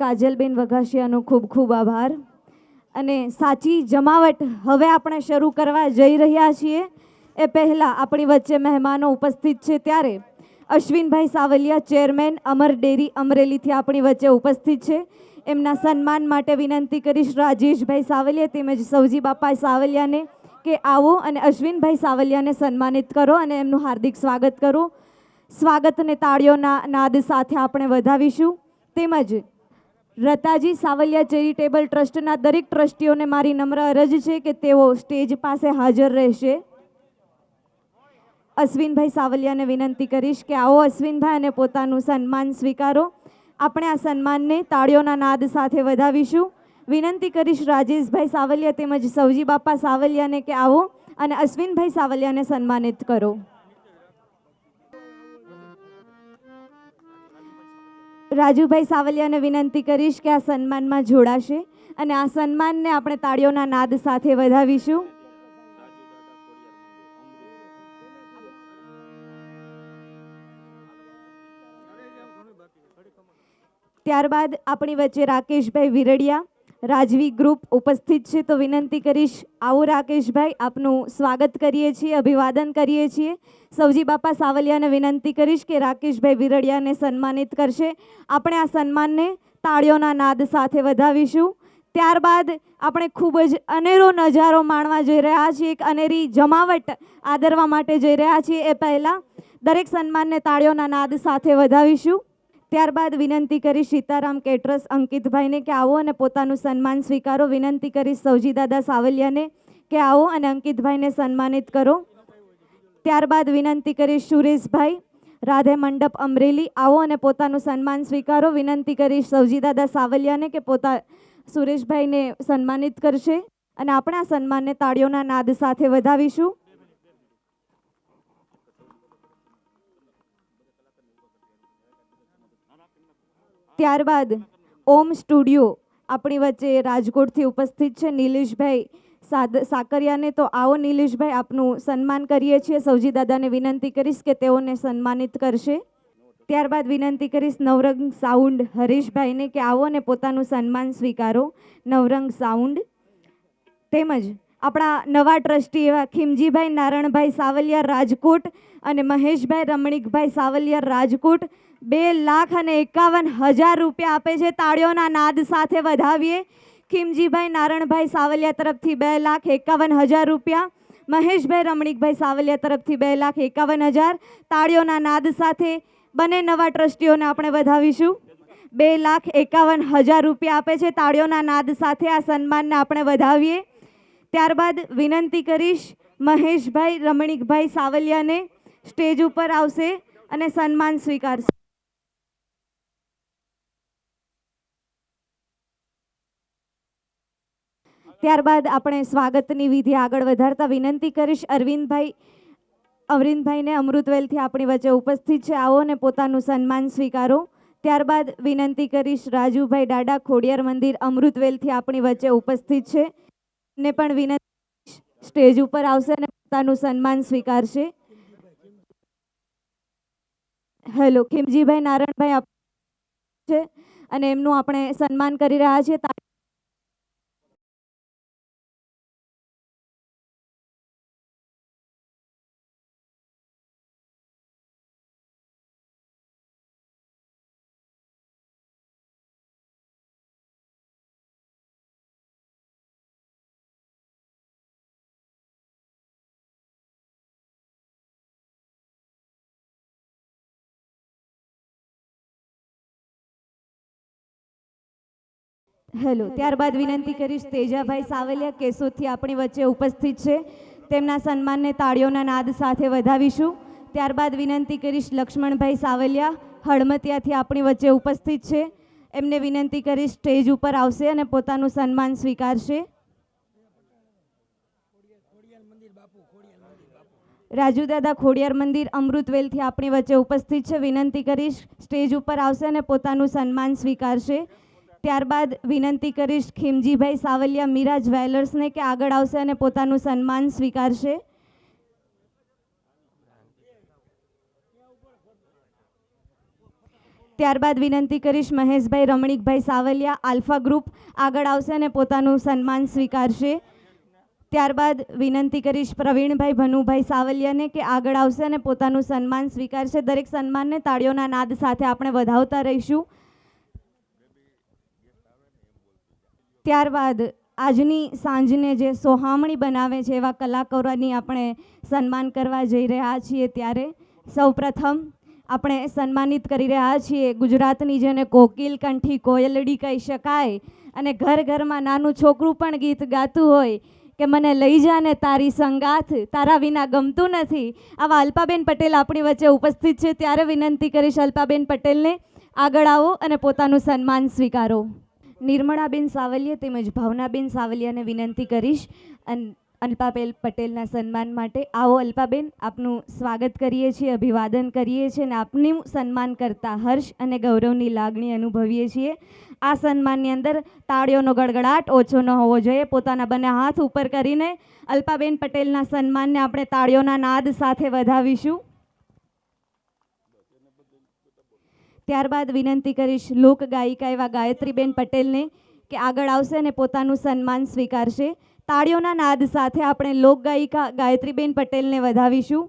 કાજલબેન વઘાસિયાનો ખૂબ ખૂબ આભાર. અને સાચી જમાવટ હવે આપણે શરૂ કરવા જઈ રહ્યા છીએ. એ પહેલાં આપણી વચ્ચે મહેમાનો ઉપસ્થિત છે, ત્યારે અશ્વિનભાઈ સાવલિયા, ચેરમેન અમર ડેરી અમરેલીથી આપણી વચ્ચે ઉપસ્થિત છે. એમના સન્માન માટે વિનંતી કરીશ રાજેશભાઈ સાવલિયા તેમજ સૌજી બાપા સાવલિયાને કે આવો અને અશ્વિનભાઈ સાવલિયાને સન્માનિત કરો અને એમનું હાર્દિક સ્વાગત કરો. સ્વાગતને તાળીઓના નાદ સાથે આપણે વધાવીશું. તેમજ રતાજી સાવલિયા ચેરિટેબલ ટ્રસ્ટના દરેક ટ્રસ્ટીઓને મારી નમ્ર અરજ છે કે તેઓ સ્ટેજ પાસે હાજર રહેશે. અશ્વિનભાઈ સાવલિયાને વિનંતી કરીશ કે આવો અશ્વિનભાઈ અને પોતાનું સન્માન સ્વીકારો. આપણે આ સન્માનને તાળીઓના નાદ સાથે વધાવીશું. વિનંતી કરીશ રાજેશભાઈ સાવલિયા તેમજ સૌજી બાપા સાવલિયાને કે આવો અને અશ્વિનભાઈ સાવલિયાને સન્માનિત કરો. રાજુભાઈ સાવલિયાને વિનંતી કરીશ કે આ સન્માનમાં જોડાશે અને આ સન્માનને આપણે તાળીઓના નાદ સાથે વધાવીશું. ત્યારબાદ આપણી વચ્ચે રાકેશભાઈ વિરડિયા, રાજવી ગ્રુપ ઉપસ્થિત છે, તો વિનંતી કરીશ આવો રાકેશભાઈ, આપનું સ્વાગત કરીએ છીએ, અભિવાદન કરીએ છીએ. સૌજી બાપા સાવલિયાને વિનંતી કરીશ કે રાકેશભાઈ વિરડિયાને સન્માનિત કરશે. આપણે આ સન્માનને તાળીઓના નાદ સાથે વધાવીશું. ત્યારબાદ આપણે ખૂબ જ અનેરો નજારો માણવા જઈ રહ્યા છીએ, એક અનેરી જમાવટ આદરવા માટે જઈ રહ્યા છીએ. એ પહેલાં દરેક સન્માનને તાળીઓના નાદ સાથે વધાવીશું. ત્યારબાદ વિનંતી કરીશ સીતારામ કેટરસ અંકિતભાઈને કે આવો અને પોતાનું સન્માન સ્વીકારો. વિનંતી કરીશ સૌજી દાદા સાવલિયાને કે આવો અને અંકિતભાઈને સન્માનિત કરો. ત્યારબાદ વિનંતી કરીશ સુરેશભાઈ રાધે મંડપ અમરેલી, આવો અને પોતાનું સન્માન સ્વીકારો. વિનંતી કરીશ સૌજી દાદા સાવલિયાને કે સુરેશભાઈને સન્માનિત કરશે અને આપણે આ સન્માનને તાળીઓના નાદ સાથે વધાવીશું. ત્યારબાદ ઓમ સ્ટુડિયો આપણી વચ્ચે રાજકોટથી ઉપસ્થિત છે, નિલેશભાઈ સાકરિયાને, તો આવો નિલેશભાઈ, આપનું સન્માન કરીએ છીએ. સૌજી દાદાને વિનંતી કરીશ કે તેઓને સન્માનિત કરશે. ત્યારબાદ વિનંતી કરીશ નવરંગ સાઉન્ડ હરીશભાઈને કે આવો અને પોતાનું સન્માન સ્વીકારો. નવરંગ સાઉન્ડ તેમજ આપણા નવા ટ્રસ્ટી એવા ખીમજીભાઈ નારણભાઈ સાવલિયા રાજકોટ અને મહેશભાઈ રમણીકભાઈ સાવલિયા રાજકોટ 2,51,000 રૂપિયા આપે છે. તાળીઓના નાદ સાથે વધાવીએ. ખીમજીભાઈ નારણભાઈ સાવલિયા તરફથી 2,51,000 રૂપિયા, મહેશભાઈ રમણીકભાઈ સાવલિયા તરફથી 2,51,000. તાળીઓના નાદ સાથે બંને નવા ટ્રસ્ટીઓને આપણે વધાવીશું. 2,51,000 રૂપિયા આપે છે. તાળીઓના નાદ સાથે આ સન્માનને આપણે વધાવીએ. ત્યારબાદ વિનંતી કરીશ મહેશભાઈ રમણીકભાઈ સાવલિયાને સ્ટેજ ઉપર આવશે અને સન્માન સ્વીકારશે. ત્યારબાદ આપણે સ્વાગતની વિધિ આગળ વધારતા વિનંતી કરીશ અરવિંદભાઈને અમૃતવેલથી આપણી વચ્ચે ઉપસ્થિત છે, આવો અને પોતાનું સન્માન સ્વીકારો. ત્યારબાદ વિનંતી કરીશ રાજુભાઈ ડાડા ખોડિયાર મંદિર અમૃતવેલથી આપણી વચ્ચે ઉપસ્થિત છે, ને પણ વિનંતી સ્ટેજ ઉપર આવશે અને પોતાનું સન્માન સ્વીકારશે. હેલો, ખીમજીભાઈ નારણભાઈ છે અને એમનું આપણે સન્માન કરી રહ્યા છીએ. હેલો, ત્યારબાદ વિનંતી કરીશ તેજાભાઈ સાવલિયા કેશોદથી આપણી વચ્ચે ઉપસ્થિત છે, તેમના સન્માનને તાળીઓના નાદ સાથે વધાવીશું. ત્યારબાદ વિનંતી કરીશ લક્ષ્મણભાઈ સાવલિયા હળમતિયાથી આપણી વચ્ચે ઉપસ્થિત છે, એમને વિનંતી કરીશ સ્ટેજ ઉપર આવશે અને પોતાનું સન્માન સ્વીકારશે. રાજુદાદા ખોડિયાર મંદિર અમૃતવેલથી આપણી વચ્ચે ઉપસ્થિત છે, વિનંતી કરીશ સ્ટેજ ઉપર આવશે અને પોતાનું સન્માન સ્વીકારશે. ત્યારબાદ વિનંતી કરીશ ખીમજીભાઈ સાવલિયા મીરા જ્વેલર્સને કે આગળ આવશે અને પોતાનું સન્માન સ્વીકારશે. ત્યારબાદ વિનંતી કરીશ મહેશભાઈ રમણીકભાઈ સાવલિયા આલ્ફા ગ્રુપ આગળ આવશે અને પોતાનું સન્માન સ્વીકારશે. ત્યારબાદ વિનંતી કરીશ પ્રવીણભાઈ ભનુભાઈ સાવલિયાને કે આગળ આવશે અને પોતાનું સન્માન સ્વીકારશે. દરેક સન્માનને તાળીઓના નાદ સાથે આપણે વધાવતા રહીશું. ત્યારબાદ આજની સાંજને જે સોહામણી બનાવે છે એવા કલાકારોની આપણે સન્માન કરવા જઈ રહ્યા છીએ. ત્યારે સૌપ્રથમ આપણે સન્માનિત કરી રહ્યા છીએ ગુજરાતની જેને કોકિલ કંઠી કોયલડી કહી શકાય અને ઘર ઘરમાં નાનું છોકરું પણ ગીત ગાતું હોય કે મને લઈ જા ને તારી સંગાથ, તારા વિના ગમતું નથી, આવા અલ્પાબેન પટેલ આપણી વચ્ચે ઉપસ્થિત છે. ત્યારે વિનંતી કરીશ અલ્પાબેન પટેલને આગળ આવો અને પોતાનું સન્માન સ્વીકારો. નિર્મળાબેન સાવલિયા તેમજ ભાવનાબેન સાવલિયાને વિનંતી કરીશ અલ્પાબેન પટેલના સન્માન માટે. આવો અલ્પાબેન, આપનું સ્વાગત કરીએ છીએ, અભિવાદન કરીએ છીએ અને આપનું સન્માન કરતા હર્ષ અને ગૌરવની લાગણી અનુભવીએ છીએ. આ સન્માનની અંદર તાળીઓનો ગડગડાટ ઓછો ન હોવો જોઈએ. પોતાના બંને હાથ ઉપર કરીને અલ્પાબેન પટેલના સન્માનને આપણે તાળીઓના નાદ સાથે વધાવીશું. ત્યારબાદ વિનંતી કરીશ લોક ગાયિકા એવા ગાયત્રીબેન પટેલને કે આગળ આવશે અને પોતાનું સન્માન સ્વીકારશે. તાળીઓના નાદ સાથે આપણે લોક ગાયિકા ગાયત્રીબેન પટેલને વધાવીશું.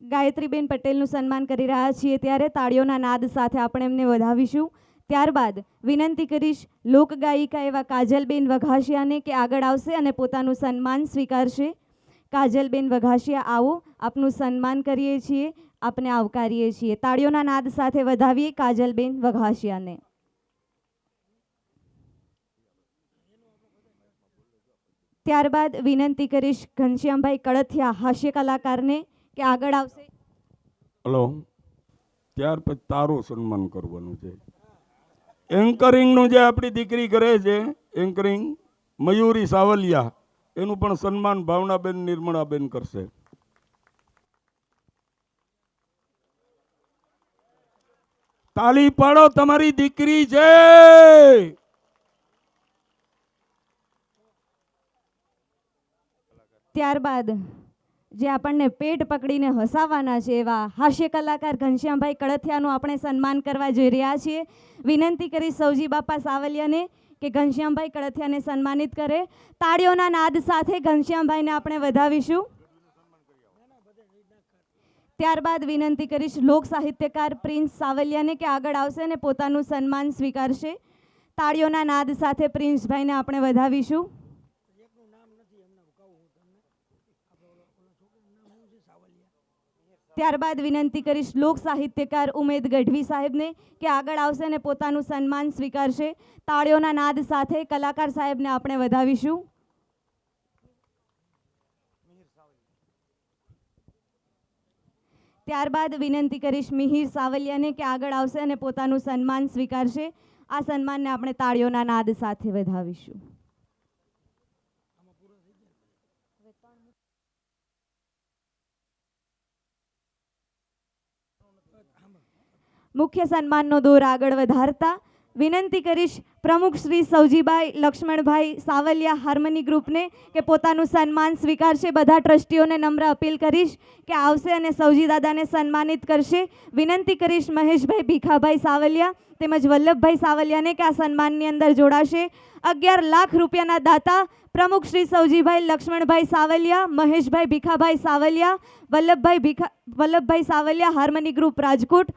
ગાયત્રીબેન પટેલનું સન્માન કરી રહ્યા છીએ ત્યારે તાળીઓના નાદ સાથે આપણે એમને વધાવીશું. ત્યારબાદ વિનંતી કરીશ લોક ગાયિકા એવા કાજલબેન વઘાસિયાને કે આગળ આવશે અને પોતાનું સન્માન સ્વીકારશે. કાજલબેન વઘાસિયા, આવો, આપનું સન્માન કરીએ છીએ, આપને આવકારીએ છીએ. તાળીઓના નાદ સાથે વધાવીએ કાજલબેન વઘાસિયાને. ત્યારબાદ વિનંતી કરીશ ઘનશ્યામભાઈ કળથિયા હાસ્ય કલાકારને કે આગળ આવશે. હલો, ત્યાર પછી તારું સન્માન કરવાનું છે. એન્કરિંગનું જે આપણી દીકરી કરે છે, એન્કરિંગ મયુરી સાવલિયા, એનું પણ સન્માન ભાવનાબેન નિર્મળાબેન કરશે. તાલી પાડો, તમારી દીકરી છે. ત્યારબાદ જે આપણને પેટ પકડીને હસાવવાના છે એવા હાસ્ય કલાકાર ઘનશ્યામભાઈ કળથિયાનું આપણે સન્માન કરવા જઈ રહ્યા છીએ. વિનંતી કરી સૌજી બાપા સાવલિયાને કે ઘનશ્યામભાઈ કળથિયાને સન્માનિત કરે. તાળીઓના નાદ સાથે ઘનશ્યામભાઈને આપણે વધાવીશું. ત્યારબાદ વિનંતી કરીશ લોક સાહિત્યકાર પ્રિન્સ સાવલિયાને કે આગળ આવશે અને પોતાનું સન્માન સ્વીકારશે. તાળીઓના નાદ સાથે પ્રિન્સભાઈને આપણે વધાવીશું. ત્યારબાદ વિનંતી કરીશ લોક સાહિત્યકાર ઉમેદ ગઢવી સાહેબને કે આગળ આવશે અને પોતાનું સન્માન સ્વીકારશે. તાળીઓના નાદ સાથે કલાકાર સાહેબને આપણે વધાવીશું. ત્યારબાદ વિનંતી કરીશ મિહિર સાવલિયાને કે આગળ આવશે અને પોતાનું સન્માન સ્વીકારશે. આ સન્માનને આપણે તાળીઓના નાદ સાથે વધાવીશું. મુખ્ય સન્માનનો દોર આગળ વધારતા વિનંતી કરીશ પ્રમુખ શ્રી સૌજીભાઈ લક્ષ્મણભાઈ સાવલિયા હાર્મની ગ્રુપને કે પોતાનું સન્માન સ્વીકારશે. બધા ટ્રસ્ટીઓને નમ્ર અપીલ કરીશ કે આવશે અને સૌજી દાદાને સન્માનિત કરશે. વિનંતી કરીશ મહેશભાઈ ભીખાભાઈ સાવલિયા તેમજ વલ્લભભાઈ સાવલિયાને કે આ સન્માનની અંદર જોડાશે. 11 લાખ રૂપિયાના દાતા પ્રમુખ શ્રી સૌજીભાઈ લક્ષ્મણભાઈ સાવલિયા, મહેશભાઈ ભીખાભાઈ સાવલિયા, વલ્લભભાઈ સાવલિયા હાર્મની ગ્રુપ રાજકોટ.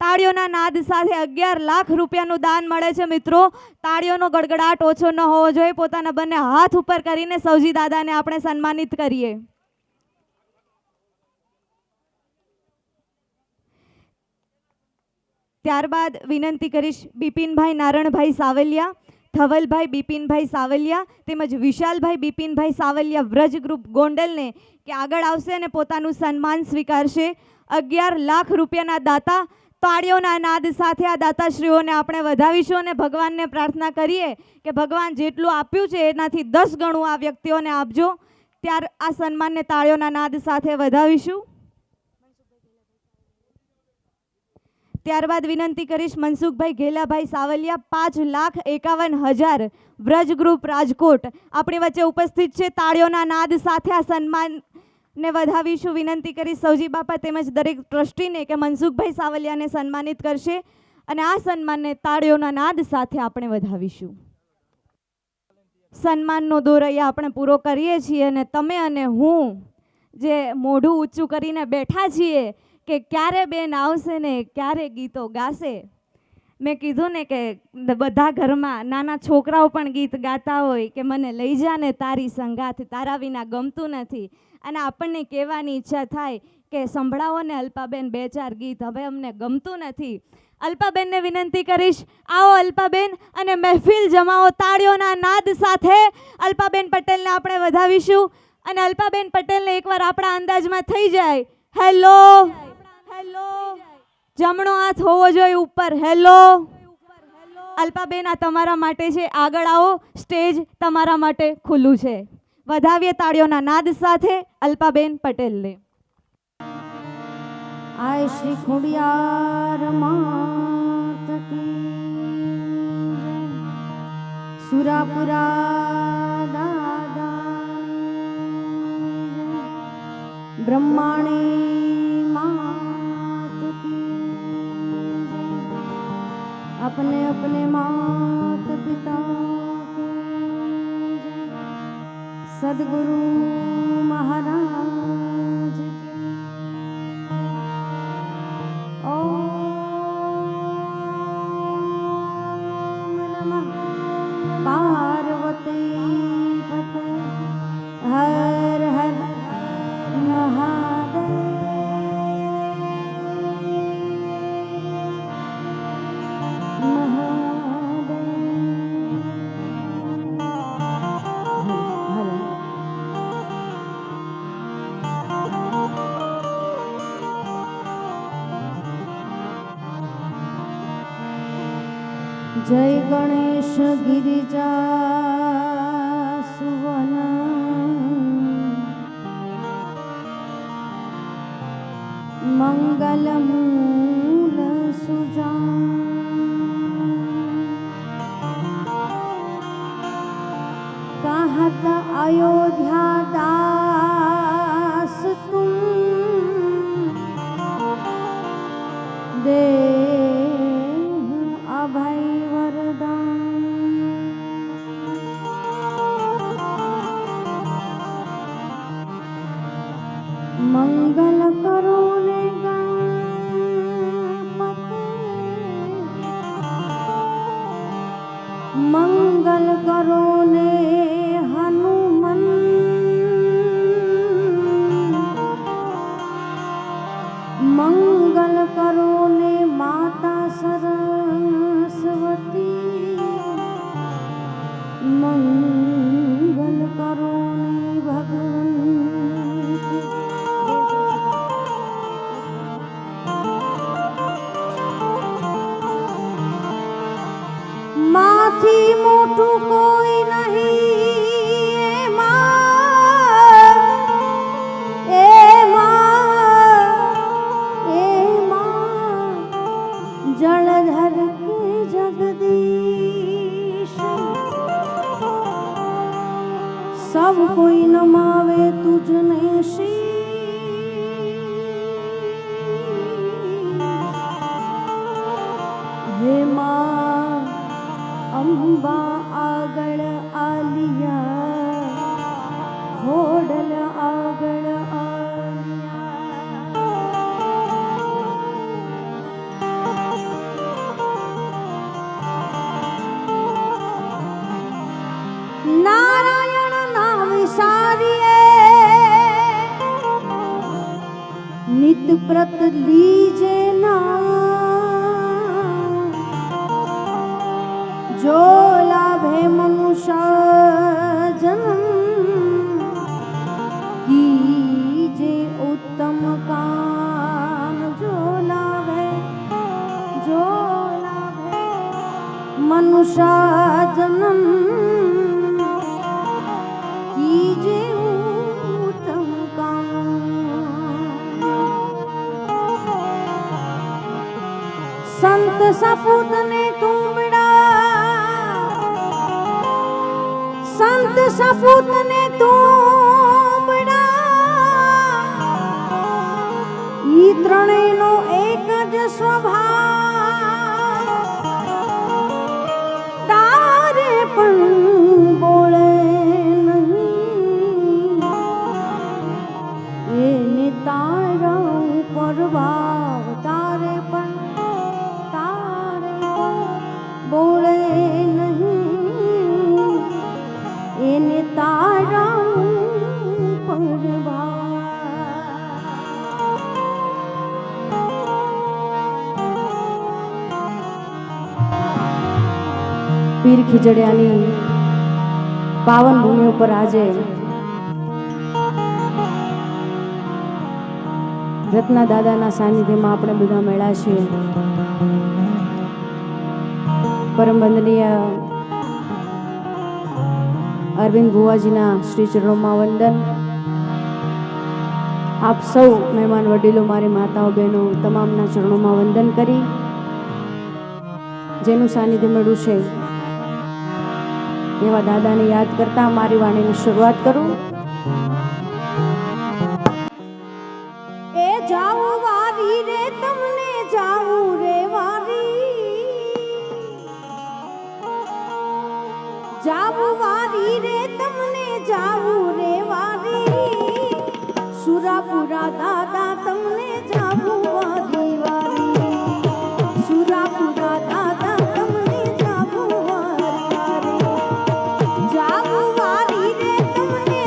તાળીઓના નાદ સાથે 11 લાખ રૂપિયાનું દાન મળે છે. મિત્રો, તાળીઓનો ગડગડાટ ઓછો ન હોવો જોઈએ. પોતાના બંને હાથ ઉપર કરીને સૌજી દાદાને આપણે સન્માનિત કરીએ. ત્યારબાદ વિનંતી કરીશ બિપિનભાઈ નારણભાઈ સાવલિયા, ધવલભાઈ બિપિનભાઈ સાવલિયા તેમજ વિશાલભાઈ બિપિનભાઈ સાવલિયા વ્રજ ગ્રુપ ગોંડલને કે આગળ આવશે અને પોતાનું સન્માન સ્વીકારશે. 11 લાખ રૂપિયાના દાતા. તાળીઓના નાદ સાથે આ દાતાશ્રીઓને આપણે વધાવીશું અને ભગવાનને પ્રાર્થના કરીએ કે ભગવાન જેટલું આપ્યું છે એનાથી 10 ગણું આ વ્યક્તિઓને આપજો. આ સન્માનને તાળીઓના નાદ સાથે વધાવીશું. ત્યારબાદ વિનંતી કરીશ મનસુખભાઈ ઘેલાભાઈ સાવલિયા 5,51,000 વ્રજ ગ્રુપ રાજકોટ આપણી વચ્ચે ઉપસ્થિત છે. તાળીઓના નાદ સાથે આ સન્માન ને વધાવીશું. વિનંતી કરી સૌજી બાપા તેમજ દરેક ટ્રસ્ટીને કે મનસુખભાઈ સાવલિયાને સન્માનિત કરશે અને આ સન્માનને તાળીઓના નાદ સાથે આપણે વધાવીશું. સન્માનનો દોર અહીંયા આપણે પૂરો કરીએ છીએ અને તમે અને હું જે મોઢું ઊંચું કરીને બેઠા છીએ કે ક્યારે બેન આવશે ને ક્યારે ગીતો ગાશે. મેં કીધું ને કે બધા ઘરમાં નાના છોકરાઓ પણ ગીત ગાતા હોય કે મને લઈ જા ને તારી સંગાથ, તારા વિના ગમતું નથી. અને આપણને કહેવાની ઈચ્છા થાય કે સંભળાવો ને અલ્પાબેન 2-4 ગીત, હવે અમને ગમતું નથી. અલ્પાબેનને વિનંતી કરીશ, આવો અલ્પાબેન અને મહેફિલ જમાવો તાળીઓના નાદ સાથે. અલ્પાબેન પટેલને આપણે વધાવીશું અને અલ્પાબેન પટેલને એકવાર આપણા અંદાજમાં થઈ જાય. હેલો હેલો, જમણો હાથ હોવો જોઈએ ઉપર. હેલો અલ્પાબેન, આ તમારા માટે છે. આગળ આવો, સ્ટેજ તમારા માટે ખુલ્લું છે. વધાવીએ તાળીઓના નાદ સાથે અલ્પાબેન પટેલને. आय श्री खुड़ियार मात की सुरापुरा दादा ब्रह्माणी मात की अपने अपने मात पिता सदगुरु महाराज पार्वती पते हर हर महादेव जय गणेश गिरिजा सुवन मंगल मूल सुजान कहत अयोध्या दास तुम दे अभय मंगल करो ने गणपति मंगल करो ने हनुमान मंगल करो ने माता सरस्वती मंगल करो ने भगवान माथी मोटू कोई नहीं ए माँ जलधर के जगदीश सब कोई नमावे तुझने हे माँ अंबा आगळ आलिया होडल आगळ आलिया नारायण नाम सारिए नित प्रत लीजे नाम जो लाभे मनुष्य जन्म कीजे उत्तम काम जो लाभे मनुष्य जन्म कीजे उत्तम काम संत सपूत ने तुमड़ा संत सपूत ने तुमड़ा ત્રણેયનો એક જ સ્વભાવ તારે પણ બોલે નહીં એને તારા ઉપર ભાવ તારે પણ બોલે નહીં એને તારા ઉપર ભાવ પીર ખીજડિયાની પાવન ભૂમિ ઉપર આજે રત્ના દાદાના સાનિધ્યમાં આપણે બધા મળ્યા છીએ. પરમ વંદનીય અરવિંદ ભુવાજીના શ્રી ચરણોમાં વંદન. આપ સૌ મહેમાન વડીલો, મારી માતાઓ બહેનો તમામના ચરણોમાં વંદન કરી જેનું સાનિધ્ય મળ્યું છે એવા દાદાને યાદ કરતા મારી વાણીની શરૂઆત કરું. એ જાવું વારી રે તમને જાવું રે વારી, જાવું વારી રે તમને જાવું રે વારી, સુરાપુરા દાદા તમને જાવું વારી વારી, સુરાપુરા દાદા તમને જાવું વારી વારી, જાવું વારી રે તમને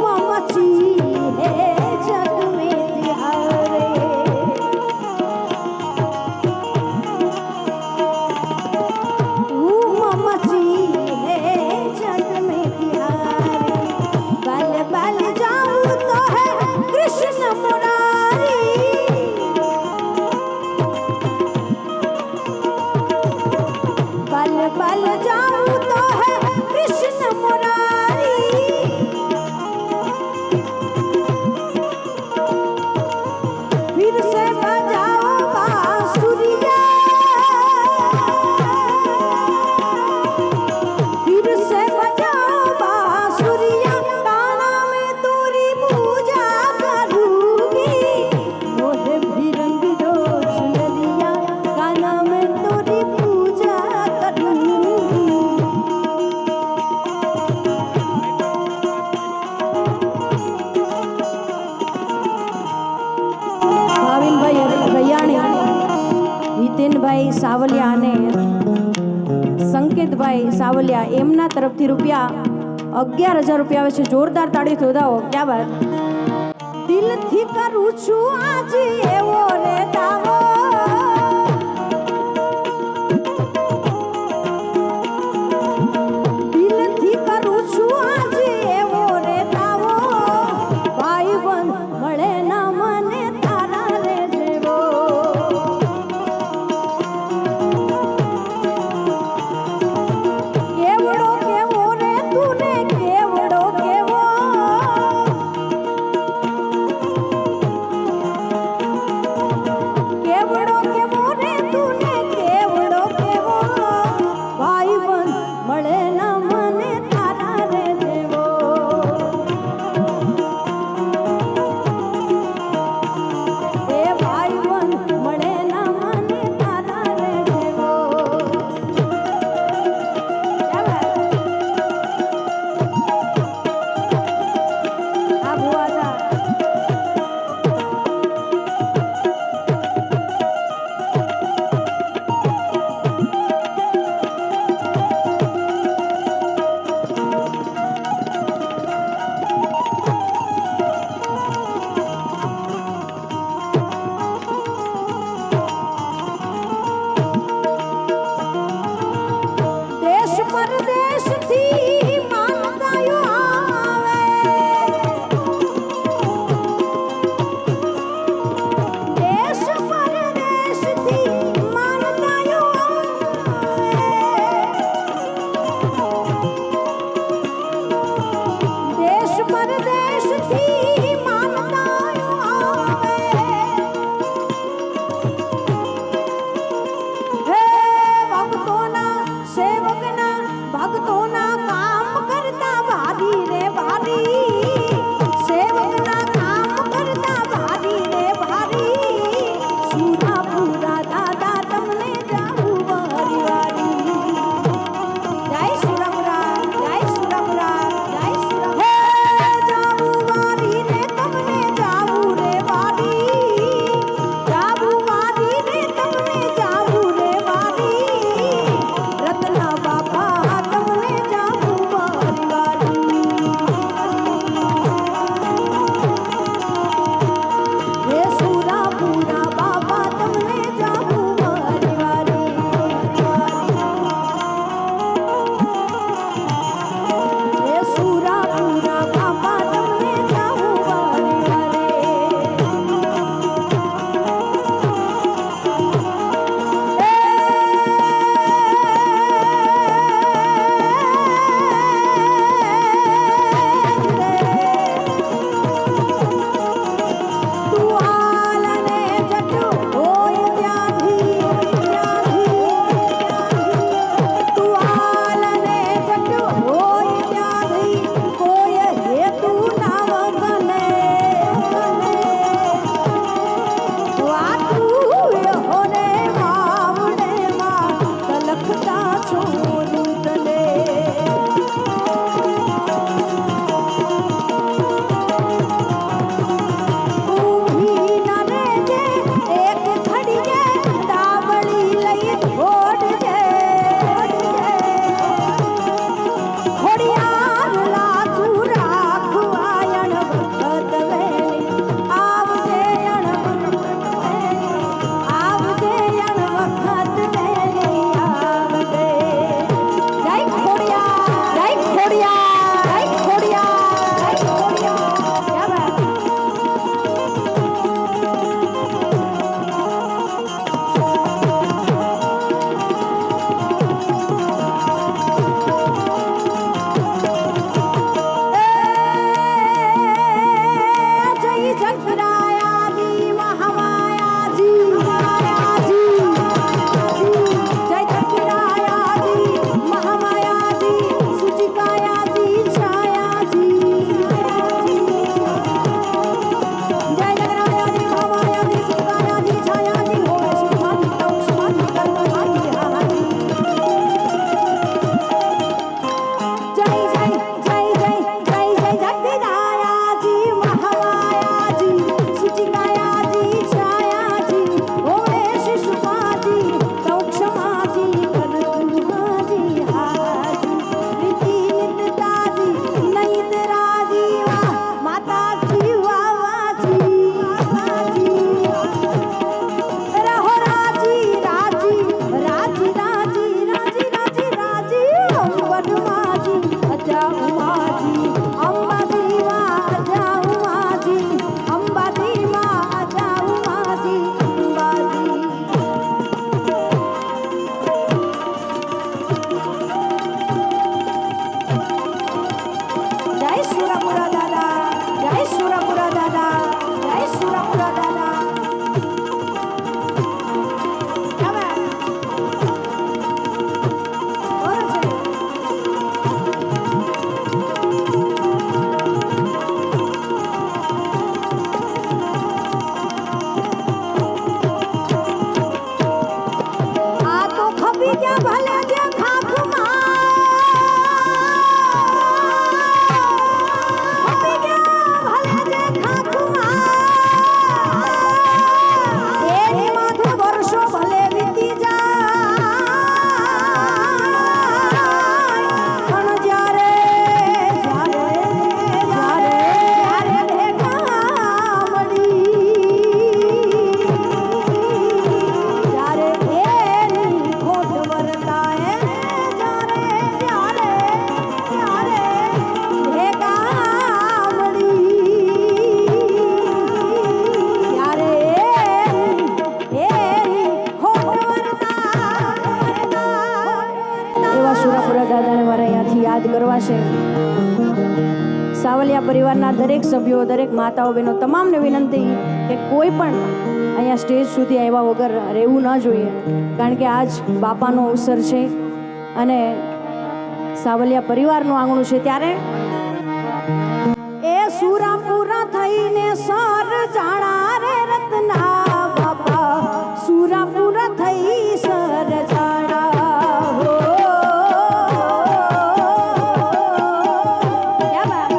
मची है जग में तिहारे मची है जग में तिहारे बल बल जाऊं तो है कृष्ण मुरारी बल बल जाऊं तो है कृष्ण मुरारी फिर से बजाओ बांसुरिया फिर से बजाओ बांसुरिया काना में तेरी पूजा करूंगी मोहे भी रंग दो चुनरिया काना में तेरी पूजा करूंगी ભાવિનભાઈ રૈયાણી હિતેનભાઈ સાવલિયા અને સંકેતભાઈ સાવલિયા એમના તરફથી રૂપિયા 11,000 રૂપિયા આવે છે જોરદાર તાળી થોદાઓ ક્યાં વાત દિલથી કરું છું આજ એવો રે દાવો દિલથી કરું છું આજ એવો રે દાવો ભાઈ બંધ મળે ના મને તારા રે જેવો કેવડો કેવો રે તુને કેવડો કેવો કેવડો કેવો રે તુને કેવડો કેવો ભાઈ બંધ મળે ના મને તારા રે જેવો એ ભાઈ બંધ મળે ના મને તારા રે જેવો આ ભુવાદા દેશ પરદેશથી માનતાયો આવે દેશ પરદેશથી માનતાયો આવે દેશ પરદેશથી માનતાયો આવે હે ભક્તોના સેવકના ભક્તોના કામ કરતા ભારી રે ભારી સેવકના કામ કરતા ભારી રે ભારી સુરાપુરા દાદા તમને જાવું વારી વારી જય સુરાપુરા જય સુરાપુરા જય સુરાપુરા હે જાવું વારી કરવાશે. સાવલિયા પરિવારના દરેક સભ્યો, દરેક માતાઓ, બહેનો તમામને વિનંતી કે કોઈ પણ અહીંયા સ્ટેજ સુધી આવ્યા વગર રહેવું ન જોઈએ, કારણ કે આજ બાપાનો અવસર છે અને સાવલિયા પરિવારનું આંગણું છે. ત્યારે એ સુરાપુરા થઈને સર જાણા રે રત્ના બાપા, સુરાપુરા થઈ સર જાણા હો. ક્યાં બાત?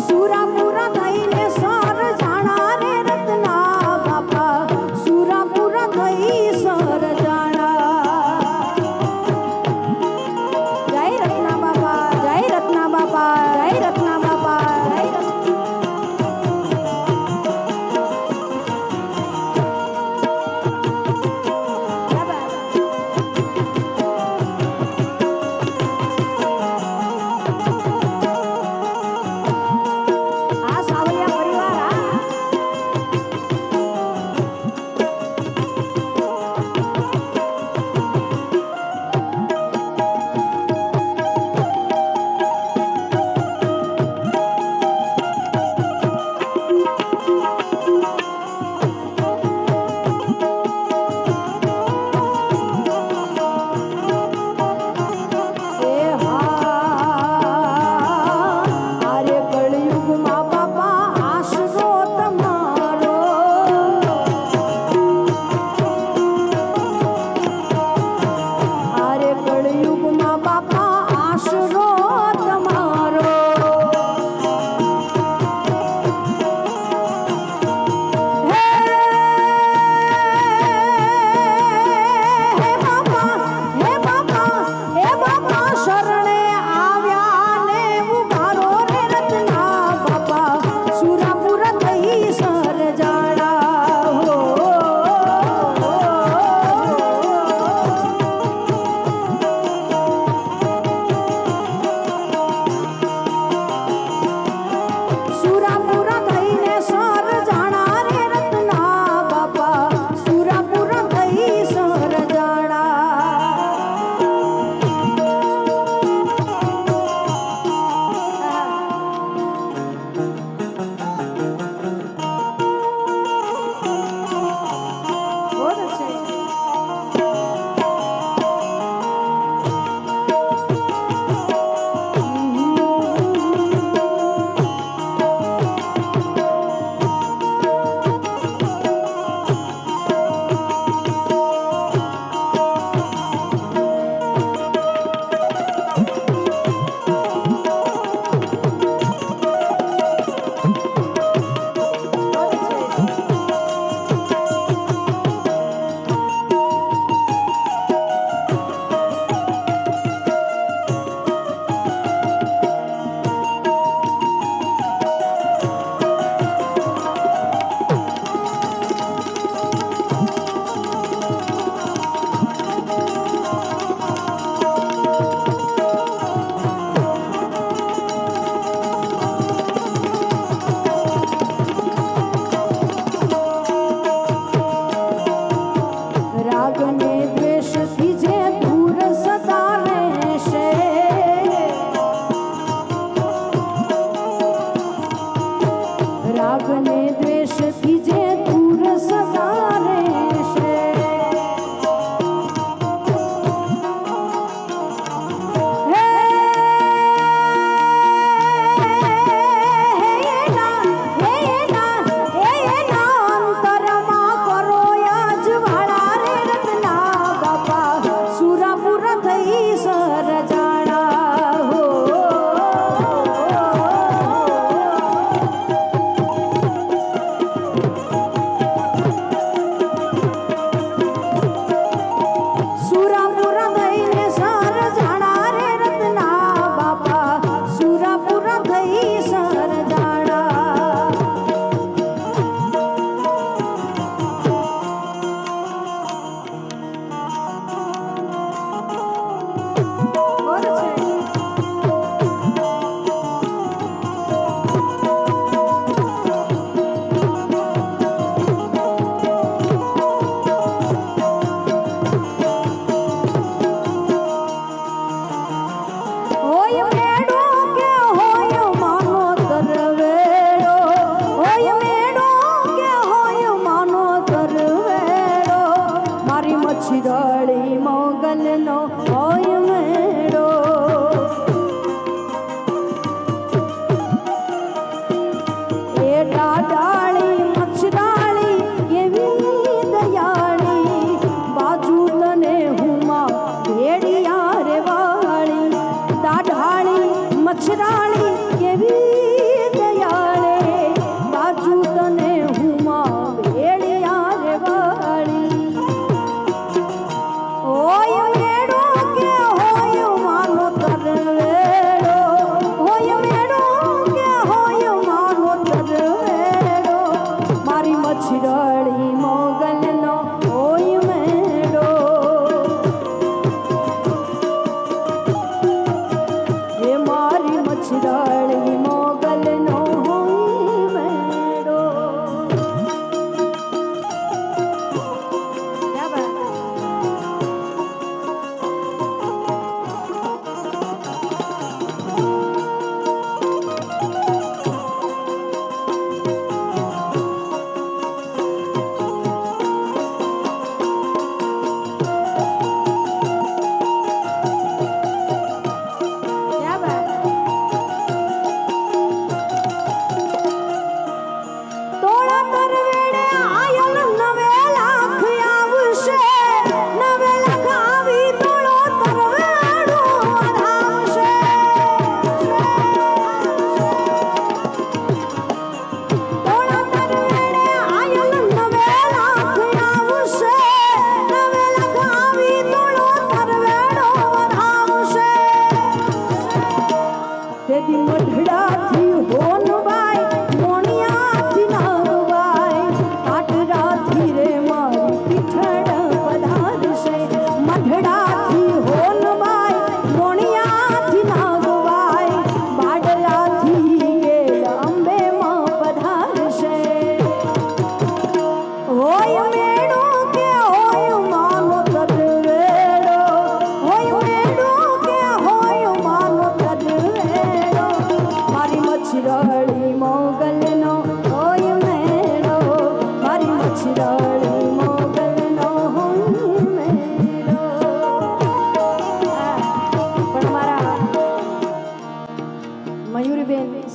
સુરાપુરા થઈને સર જાણા રે રત્ના બાપા, સુરાપુરા થઈ સર જાણા. જય રત્ના બાપા.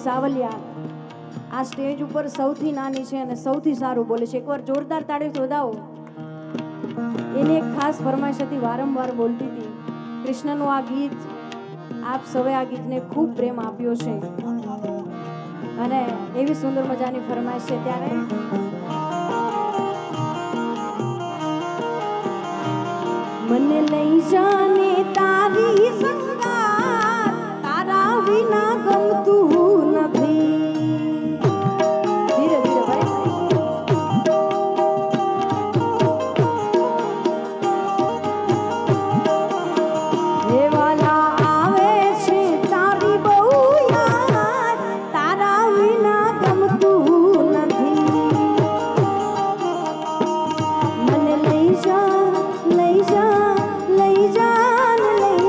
સાવલિયા આ સ્ટેજ ઉપર સૌથી નાની છે અને સૌથી સારું બોલે છે. એકવાર જોરદાર તાળીથી વધાવો. એની એક ખાસ ફરમાઈશ હતી, વારંવાર બોલતી હતી, કૃષ્ણનું આ ગીત, આપ સૌએ આ ગીતને ખૂબ પ્રેમ આપ્યો છે અને એવી સુંદર મજાની ફરમાઈશ છે. ત્યારે મને લઈ જાને તારી સંગાત, તારા વિના ગમતું નથી. ધીરે ધીરે ભાઈ. હે વાલા આવે છે તારી બહુ યાદ, તારા વિના ગમતું નથી. મને લઈ જા લઈ જા લઈ જા ને લઈ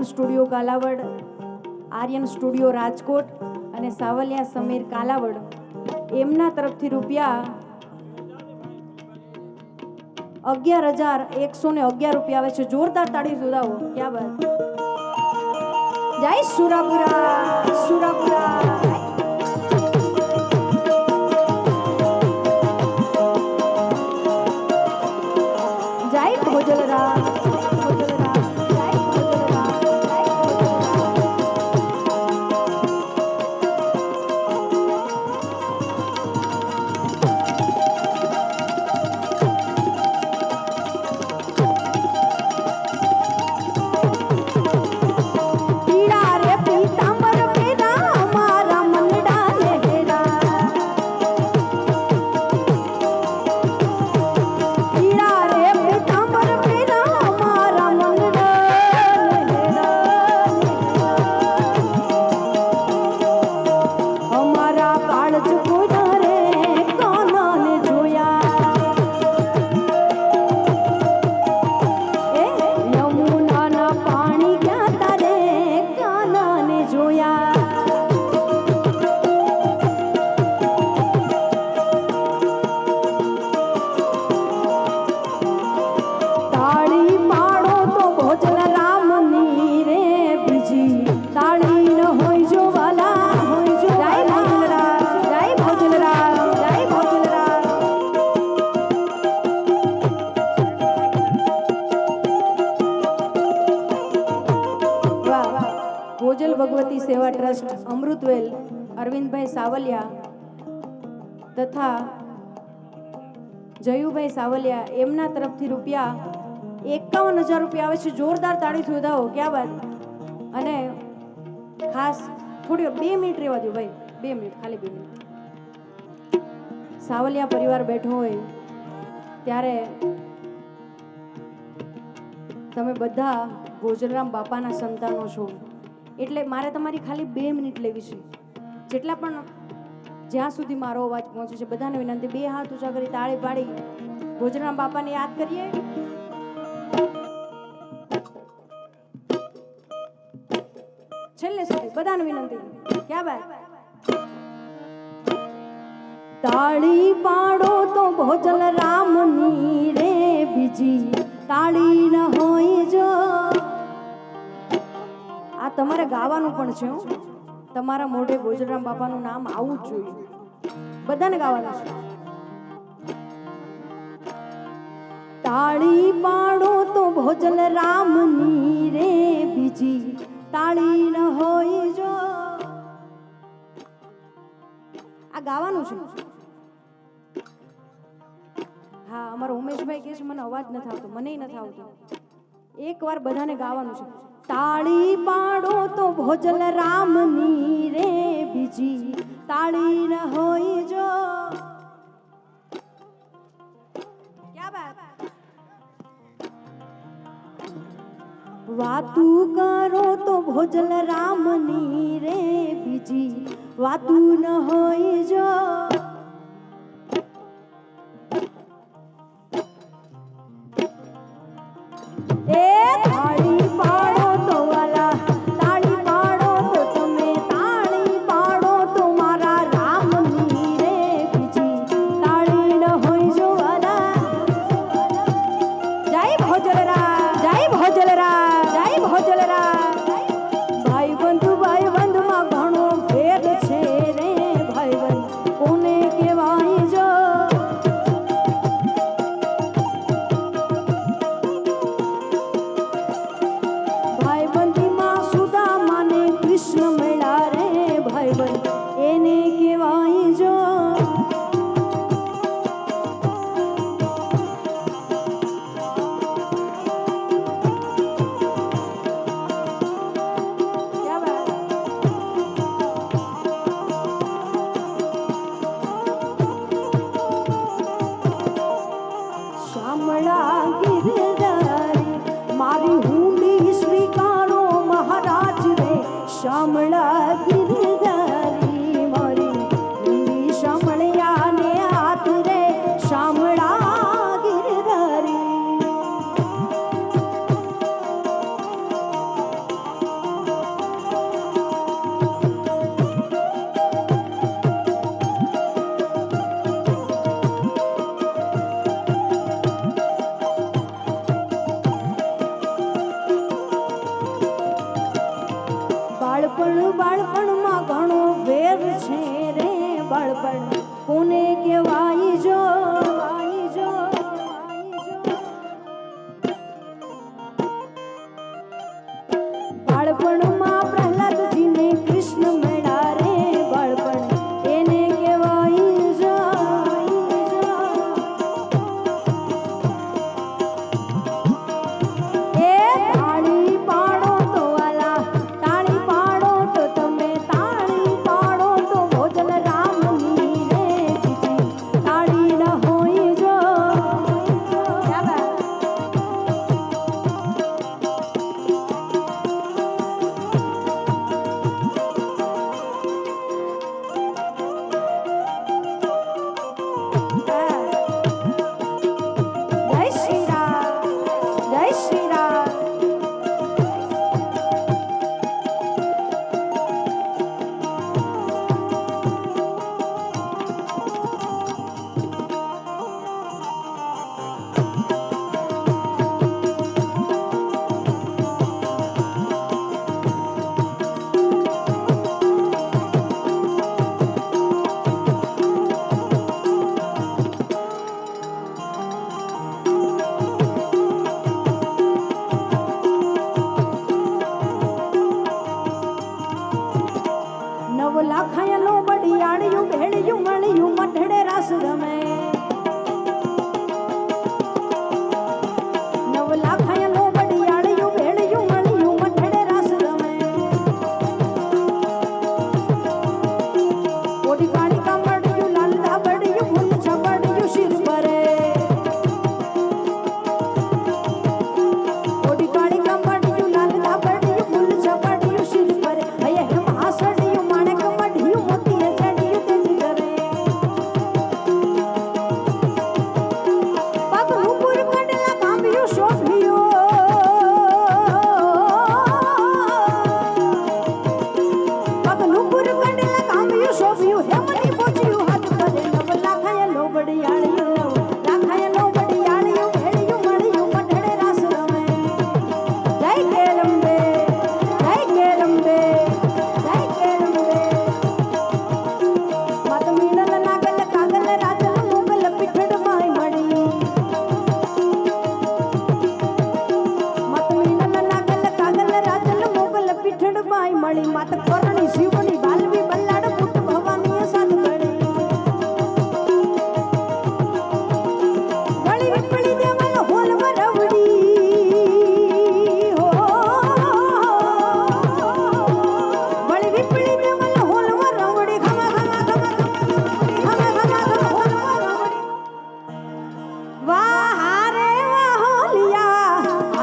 આર્યન સ્ટુડિયો કાલાવડ, આર્યન સ્ટુડિયો રાજકોટ અને સાવલિયા સમીર કાલાવડ એમના તરફથી રૂપિયા 11,111 રૂપિયા આવે છે. જોરદાર તાળી સુધાવો. ક્યાં વાત. જય સુરાપુરા, સુરાપુરા. જય ભોજલરા, ભોજલરા, જય ભોજલરા, જય ભોજલરા. પીળા રે પીતાંબર પેરા મારા મનડા લહેરા. પીળા રે પીતાંબર પેરા મારા મનડા લહેરા. અમારા કાળજ કોના રે કાનાને જોયા. એ યમુનાના પાણી ક્યાં તારે કાનાને જોયા. તાળી પાડો તો ભોજલ રામની રે બીજી તાળી ન હોય જો વાલા હોય જો. જય ભોજલરા, જય ભોજલરા, જય ભોજલરા. વાહ. ભોજલ ભગવતી સેવા ટ્રસ્ટ અમૃતવેલ અરવિંદભાઈ સાવલિયા તથા જયુભાઈ સાવલિયા એમના તરફથી રૂપિયા 51,000 રૂપિયા આવે છે. જોરદાર તાળી સુધાવો. ક્યાં વાત. અને ખાસ થોડી 2 મિનિટ રહેવા દો ભાઈ, 2 મિનિટ, ખાલી 2 મિનિટ. સાવલિયા પરિવાર બેઠો હોય ત્યારે તમે બધા ભોજરામ બાપાના સંતાનો છો, એટલે મારે તમારી ખાલી 2 મિનિટ લેવી છે. જેટલા પણ જ્યાં સુધી મારો અવાજ પહોંચે છે બધાને વિનંતી, 2 હાથ ઊંચા કરી તાળી પાડી ભોજરામ બાપાને યાદ કરીએ. છેલ્લે સુધી બધાને વિનંતી. ક્યાં બાત. તાળી પાડો તો ભોજલ રામની રે બીજી તાળી ન હોય જો. આ તમારે ગાવાનું પણ છે હો. તમારા મોઢે ભોજરામ બાપાનું નામ આવવું જ જોઈએ. બધાને ગાવાનું છે. તાળી પાડો તો ભોજલ રામની રે બીજી તાળી ન હોય જો. આ ગાવાનું છે. હા, અમારા ઉમેશભાઈ કહે છે મને અવાજ નથી આવતો, મને નથી આવતો. એકવાર બધાને ગાવાનું છે. તાળી પાડો તો ભોજલ રામની રે બીજી તાળી ન હોય જો. ક્યાં બાત. વાતું કરો તો ભોજલ રામની રે બીજી વાતું ન હોય જો. એ તાળી પાડો તો વાલા, તાળી પાડો તો તમે, તાળી પાડો તો મારા રામની રે બીજી તાળી ન હોય જો વાલા. જય ભોજલરા, જય ભોજલરા, જય ભોજલરા. ભાઈ બંધમાં ઘણો ભેદ છે રે ભાઈબંધ કોને કહેવાય જો. ભાઈબંધીમાં સુદામાને કૃષ્ણ મળ્યા રે ભાઈબંધ એને કહેવાય જો. ક્યાં બાત. શામળા ગિરધારી મારી હુંડી સ્વીકારો મહારાજ રે. શામળા ગિરધારી મારી હુંડી શામળિયા ને હાથ રે. શામળા ગિરધારી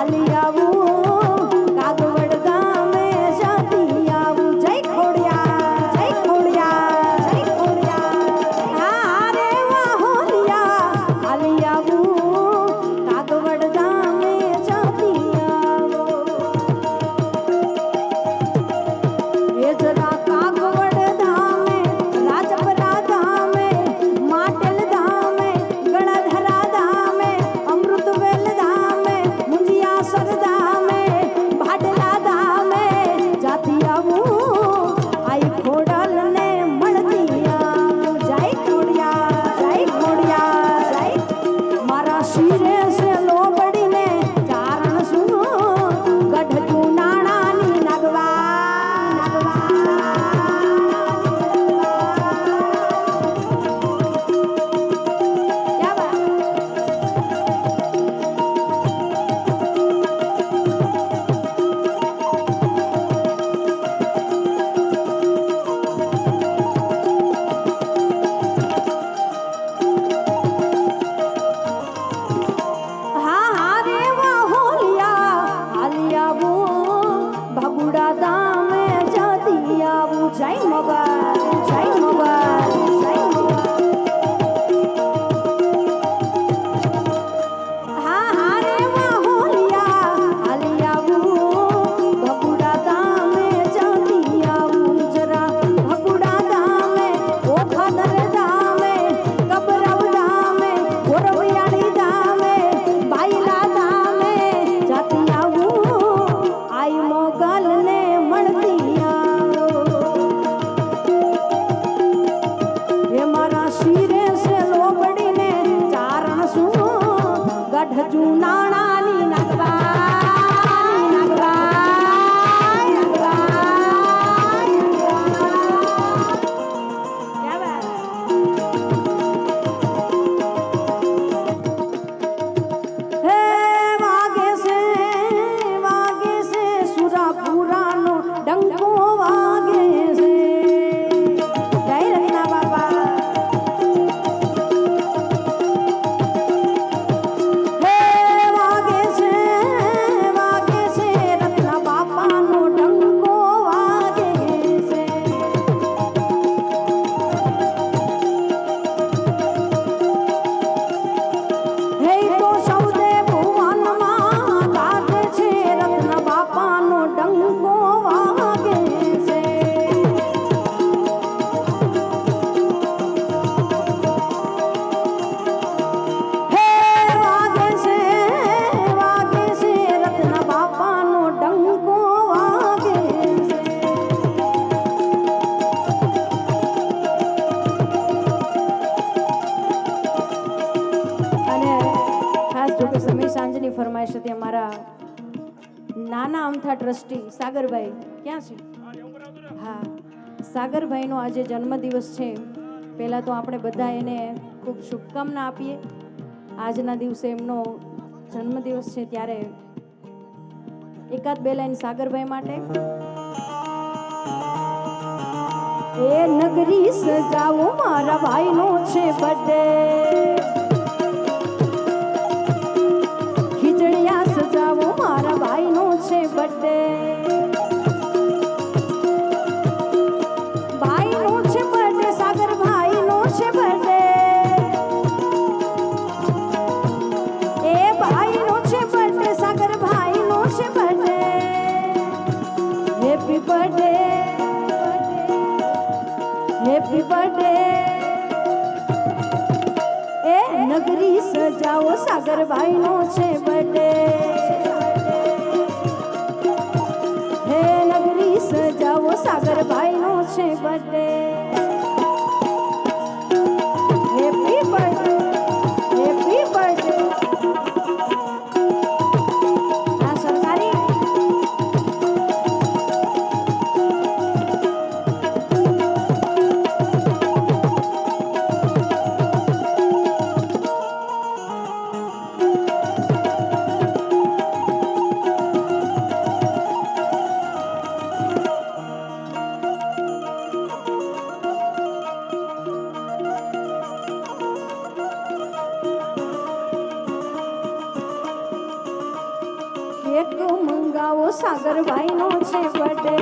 હાલી આવું કાગવડ ગામે જાતી આવું જય ખોડિયા જય ખોડિયા જય ખોડિયા હા રે વાહોલિયા હાલી આવું કાગવડ ગામે જાતી આવું એ જરા કાગવડ ધામે રાજપરા ધામે માટેલ ધામે ગળધરા ધામે અમૃતવેલ ધામે મુંજિયાસર ધામે ભાડલા ધામે જાતી આવું આઈ ખોડલ ને મળતી આવું જય ખોડિયા જય મારા શિરે છે લોબડીને ચારણ સુનો ગઢ નાણાની નગવા ક્યા બાત હા હા રે વાહોલિયા હાલી આવું ભગુડા ધામે જાતી આવું જય મોગલ જય મોગલ જય મોગલ હા હા રે વાહોલિયા હાલી આવું ભગુડા ધામે જાતી આવું જરા ભગુડા ધામે ઓખાદર ધામે કબરવ ધામે ગોરવિયાળી ધામે બાયલા ધામે જાતી આવું આઈ મોગલ ને મળતી આવું હે મારા શિરે છે લોબડીને ચારણ સુનો ગઢ જુનાણાની નગવા ક્યા બાત હે વાગે છે સુરાપુરાનો ડંકો વાગે છે જય રત્ના બાપા હે વાગે છે રત્ના બાપાનો ડંકો વાગે છે હે તો સૌદે ભુવનમાં ગાજે છે રત્ન બાપાનો ડંકો વાગે છે હે વાગે છે રત્ન બાપાનો ડંકો વાગે છે અને ખાસ જો કે સમય સાંજની ફરમાઈશ હતી અમારા નાના અમથા ટ્રસ્ટી સાગરભાઈ ક્યાં છે હા સાગરભાઈનો આજે જન્મદિવસ છે પહેલાં તો આપણે બધા એને ખૂબ શુભકામના આપીએ આજના દિવસે એમનો જન્મદિવસ છે ત્યારે એકાદ બે લાઈન સાગરભાઈ માટે એ નગરી સજાવો મારા ભાઈનો છે બર્થડે ખીચડિયા સજાવો મારા ભાઈનો છે બર્થડે ભાઈનો છે બર્થડે સાગર ભાઈનો છે બર્થડે એ ભાઈનો છે બર્થડે સાગર ભાઈનો છે birthday happy birthday happy birthday એ નગરી સજાવો સાગરભાઈનો છે બર્થડે હે નગરી સજાવો સાગરભાઈનો છે birthday happy birthday happy birthday આ સરકારી સાગરભાઈનો છે બર્થડે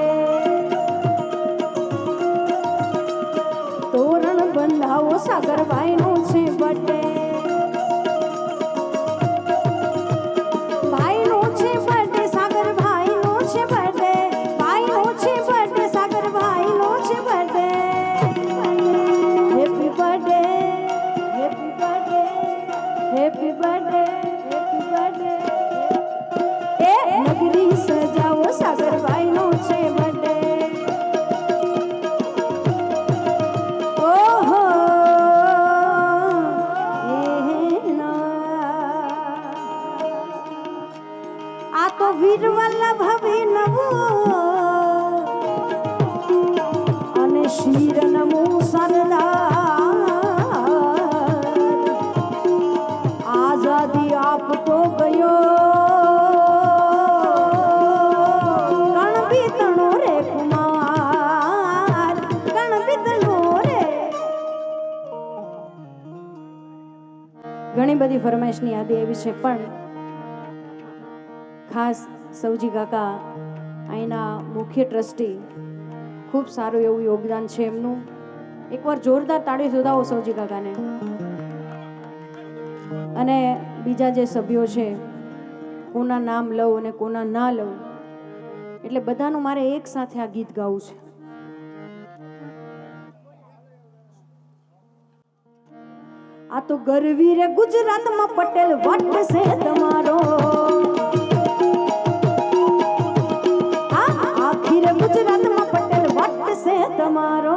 તોરણ બંધાવો સાગરભાઈનો છે બર્થડે ભાઈનો છે બર્થડે સાગરભાઈનો છે બર્થડે ભાઈનો છે બર્થડે સાગરભાઈનો છે birthday happy birthday happy birthday happy birthday happy birthday એ નગરી સજાવો સાગરભાઈનો છે બર્થડે ઓહો આ તો વીર વલ્લભ અભિનવો અને શિર નમો સરદાર આઝાદી આપતો ગયો કણ બીતણો રે કુમાર કણ બીતણો રે ઘણી બધી ફરમાઈશની યાદી એવી છે પણ ખાસ સૌજી કાકા અહીંના મુખ્ય ટ્રસ્ટી ખૂબ સારું એવું યોગદાન છે એમનું એકવાર જોરદાર તાળી સુધાવો સૌજી કાકાને અને બીજા જે સભ્યો છે કોના નામ લઉં અને કોના ના લઉં એટલે બધાનું મારે એક સાથે આ ગીત ગાવું છે આ તો ગરવી રે ગુજરાતમાં પટેલ વટ છે તમારો આખી રે ગુજરાતમાં પટેલ વટ છે તમારો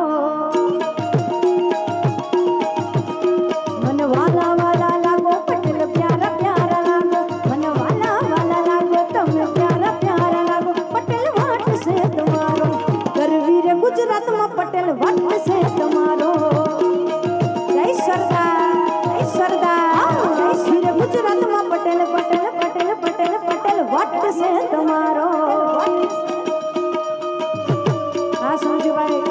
મને વાલા વાલા લાગો પટેલ પ્યારા પ્યારા લાગો મને વાલા વાલા લાગો તમે પ્યારા પ્યારા લાગો પટેલ વટ છે તમારો ગરવી રે ગુજરાતમાં પટેલ વટ છે તમારો જય સરદાર જય સરદાર જય શ્રી રે ગુજરાતમાં પટેલ પટેલ પટેલ પટેલ પટેલ વટ છે તમારો હા સમજુભાઈ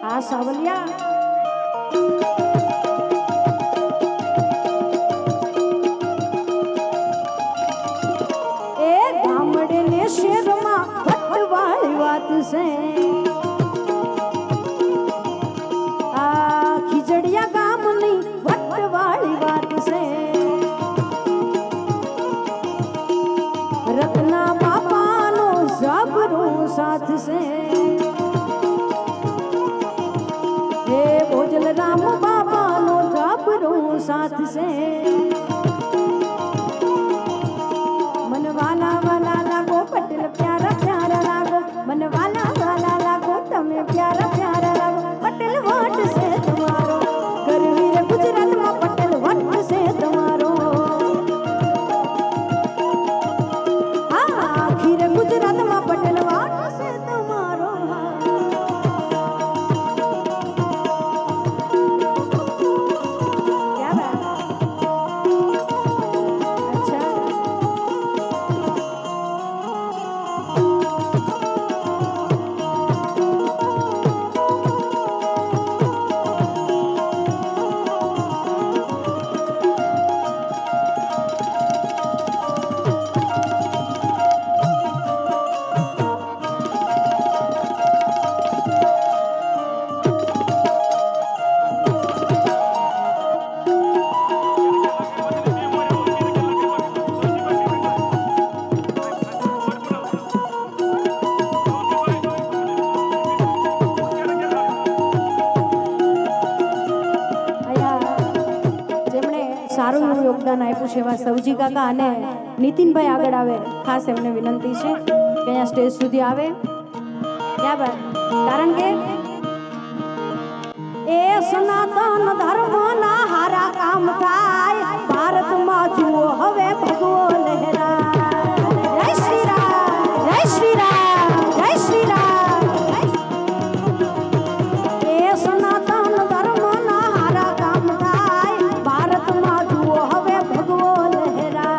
હા સાવલિયા એ ગામડે ને શેરમાં વટવાળી વાત છે આ ખીજડિયા ગામની વટવાળી વાત છે રત્ના બાપાનો જબરો સાથ છે હે ભોજલ રામ બાપાનો જબરો સાથ છે मन वाला वाला लागो पटेल प्यारा प्यारा लागो मन वाला वाला लागो तमे प्यारा प्यारा लागो पटेल वट से तुम्हारो गरवी रे गुजरात में पटेल वट से तुम्हारो हाँ आखिर गुजरात में पटेल वट से तुम्हारो क्या बात अच्छा સારું એવું યોગદાન આપ્યું છે એવા સૌજી કાકા અને નીતિનભાઈ આગળ આવે ખાસ એમને વિનંતી છે કે અહીંયા સ્ટેજ સુધી આવે ક્યાં બાત કારણ કે એ સનાતન ધર્મના હારા કામ થાય ભારતમાં જુઓ હવે ભગવો લહેરા જય શ્રી રામ જય શ્રી રામ જય શ્રી રામ એ સનાતન ધર્મના હારા કામ થાય ભારતમાં જુઓ હવે ભગવો લહેરા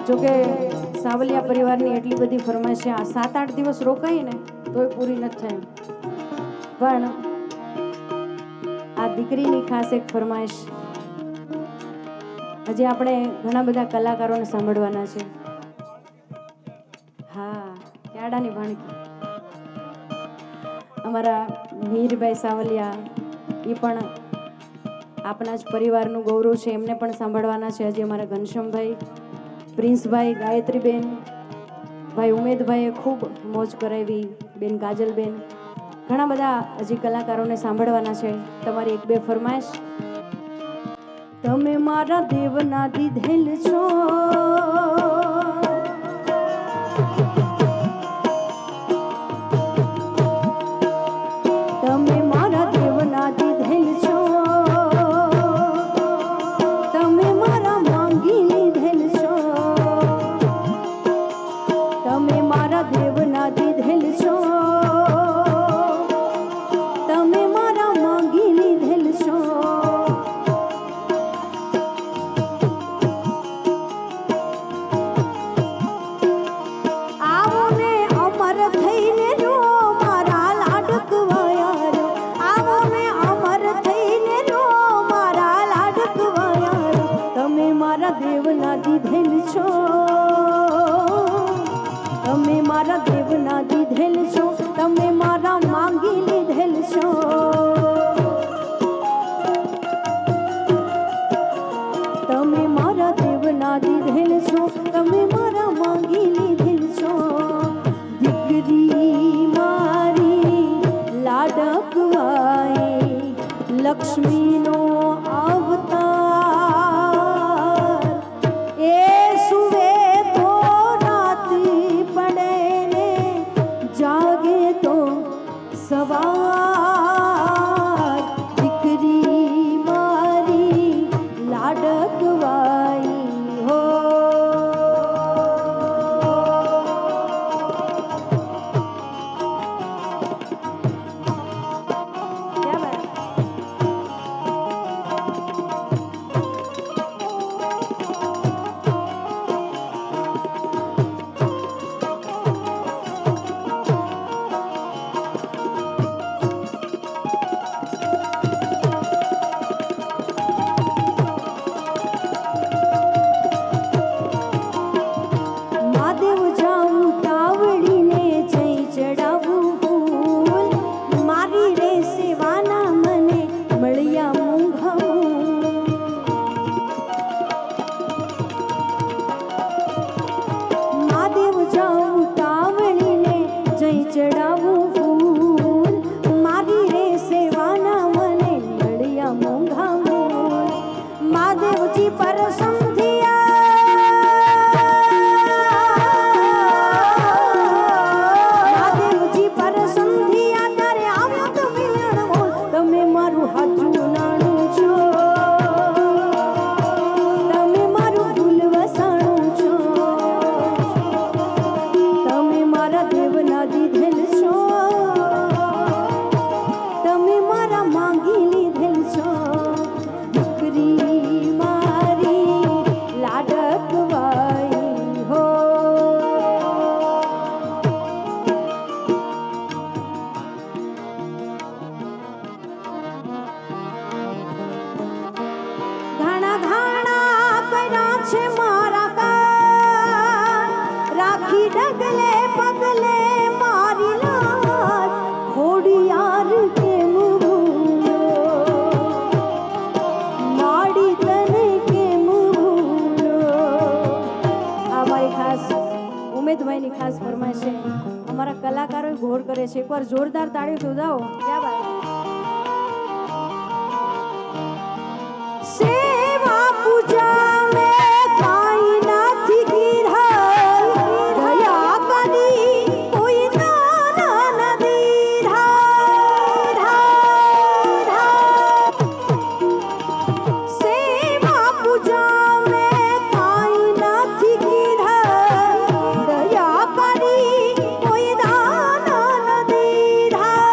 જોકે સાવલિયા પરિવારની એટલી બધી ફરમાઈશ છે, આ 7-8 દિવસ રોકાઈ ને તોય પૂરી નથી થાય. પણ આ દીકરીની ખાસ એક ફરમાઈશ, હજી આપણે ઘણા બધા કલાકારોને સાંભળવાના છે. હા, ક્યાડાની ભાણકી અમારા મીરભાઈ સાવલિયા, એ પણ આપણા જ પરિવારનું ગૌરવ છે, એમને પણ સાંભળવાના છે. હજી અમારા ઘનશ્યામભાઈ, પ્રિન્સભાઈ, ગાયત્રીબેન, ભાઈ ઉમેદભાઈએ ખૂબ મોજ કરાવી, બેન કાજલબેન, ઘણા બધા હજી કલાકારોને સાંભળવાના છે. તમારી 1-2 ફરમાઈશ. તમે મારા દેવના દીધેલ છો, તમે મારા દેવના દીધેલ છો, તમે મારા માંગી લીધેલ છો, તમે મારા દેવના દીધેલ છો, તમે મારા માંગી લીધેલ છો. આવો ને અમર થઈને રો મારા લાડકવાયા રો, આવો ને અમર થઈને રો મારા લાડકવાયા રો. તમે મારા દેવના દીધેલ છો, તમે મારા દેવના દીધેલ છો, તમે મારા માંગી લીધેલ છો. તમે મારા દેવના દીધેલ છો, તમે મારા માંગી લીધેલ છો. દીકરી મારી લાડકવાઈ લક્ષ્મીનો અવતાર, એ સુવે તો રાતી પડે ને જાગે તો સવાર. દીકરી મારી લાડકવાઈ હો. ક્યા બાત? મહાદેવ જાઉં તાવડીને જઈ ચડાવું ફૂલ, મારી રે સેવાના મને મળ્યા મૂંઘામૂં. મહાદેવ જાઉં તાવડીને જઈ ચડાવું ફૂલ, મારી રે સેવાના મને મળ્યા મૂંઘામૂં. મહાદેવજી પર સમધિયા, મહાદેવજી પર સમધિયા ત્યારે આવ્યો તો મિલણ મોલ. તમે મારું હાચું નાણું છો, તમે મારું ફૂલ વસાણું છો, તમે મારા દેવના દીધેલ છો, તમે મારા માંગી લીધેલ છો. દીકરી મારી લાડકવાઈ હો. ઘણા ઘણા કર્યા છે મારા કાન, રાખી ડગલે પગલે મારી લાજ, ખોડિયાર કેમ ભૂલો, માડી તને કેમ ભૂલો. આ મારી ખાસ ઉમેદભાઈની ખાસ ફરમાઈશ છે. અમારા કલાકારો ઘોર કરે છે, એકવાર જોરદાર તાળીઓ વધાવો. ક્યાં બાત? સેવા પૂજા મેં કાંઈ નથી કીધા, દયા કરી કોઈ દાન ન દીધા. સેવા પૂજા મેં કાંઈ નથી કીધા, દયા કરી કોઈ દાન ન દીધા.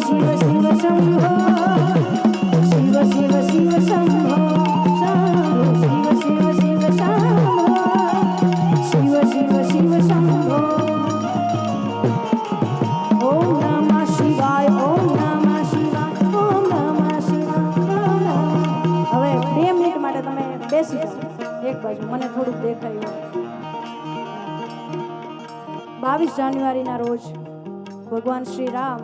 शिव शिव शंभो शिव शिव शिव शंभो शंभो शिव शिव शिव शंभो शिव शिव शिव शंभो ओम नमः शिवाय ओम नमः शिवाय ओम नमः शिवाय હવે 2 મિનિટ માટે તમે બેસી જાઓ એક બાજુ મને થોડુંક દેખાયું 22 જાન્યુઆરીના રોજ ભગવાન શ્રી રામ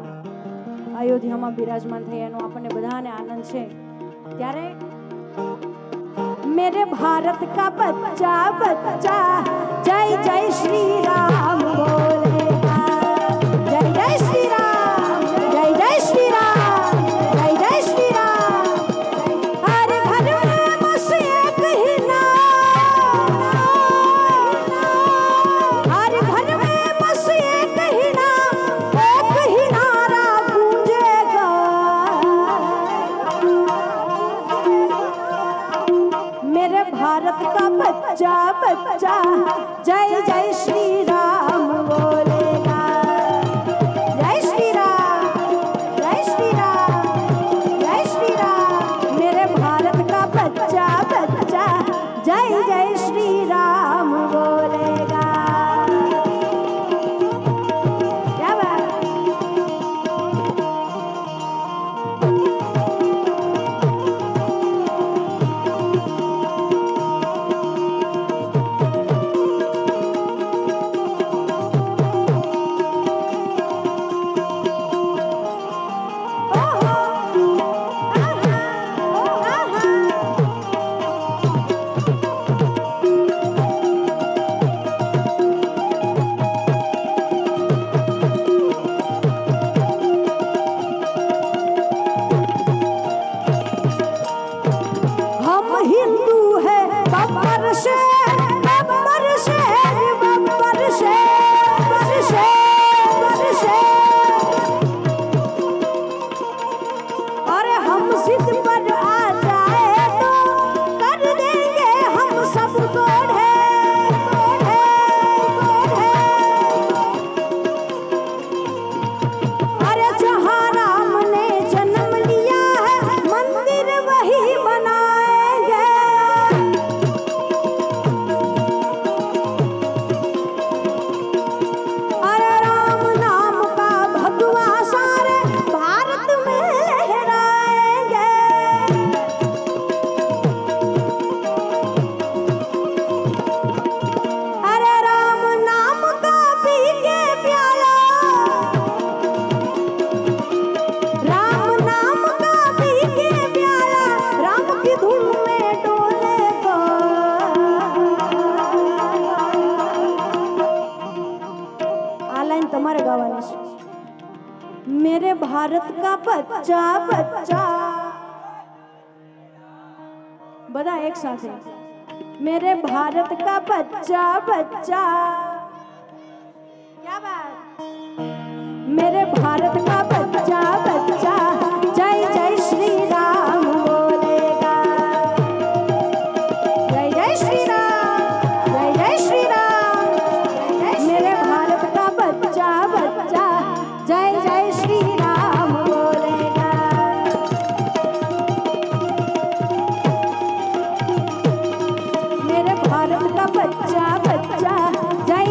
અયોધ્યામાં બિરાજમાન થયા એનો આપણને બધાને આનંદ છે ત્યારે मेरे भारत का बच्चा बच्चा जय जय श्री राम बोलेगा जय जय श्री राम जय जय श्री राम जय जय श्री राम हर घर में बस एक ही नाम हर घर में बस एक ही नाम एक ही नारा गूंजेगा मेरे भारत का बच्चा बच्चा जय जय श्री राम बोलेगा जय श्री राम जय श्री राम जय श्री राम मेरे भारत का बच्चा बच्चा जय जय श्री राम बोलेगा क्या बात हम हिंदू है बब्बर शेर बब्बर शेर बब्बर शेर बब्बर शेर बब्बर शेर अरे हम सिद्ध पर आ जाए तो कर देंगे हम सबको ढेर अरे जहाँ राम ने जन्म लिया है मंदिर वही बनाएंगे अरे राम नाम का भगवा सारे भारत में लहराएंगे अरे राम नाम का पी के प्याला राम नाम का पी के प्याला राम की धुन में डोलेगा आ लाइन तुम्हारे गावानी છે मेरे भारत का बच्चा बच्चा બધા એક સાથે मेरे भारत का बच्चा बच्चा क्या बात मेरे भारत का बच्चा बच्चा जय जय श्री राम बोलेगा जय जय श्री राम जय जय श्री राम मेरे भारत का बच्चा बच्चा जय जय श्री राम बोलेगा मेरे भारत का बच्चा बच्चा जय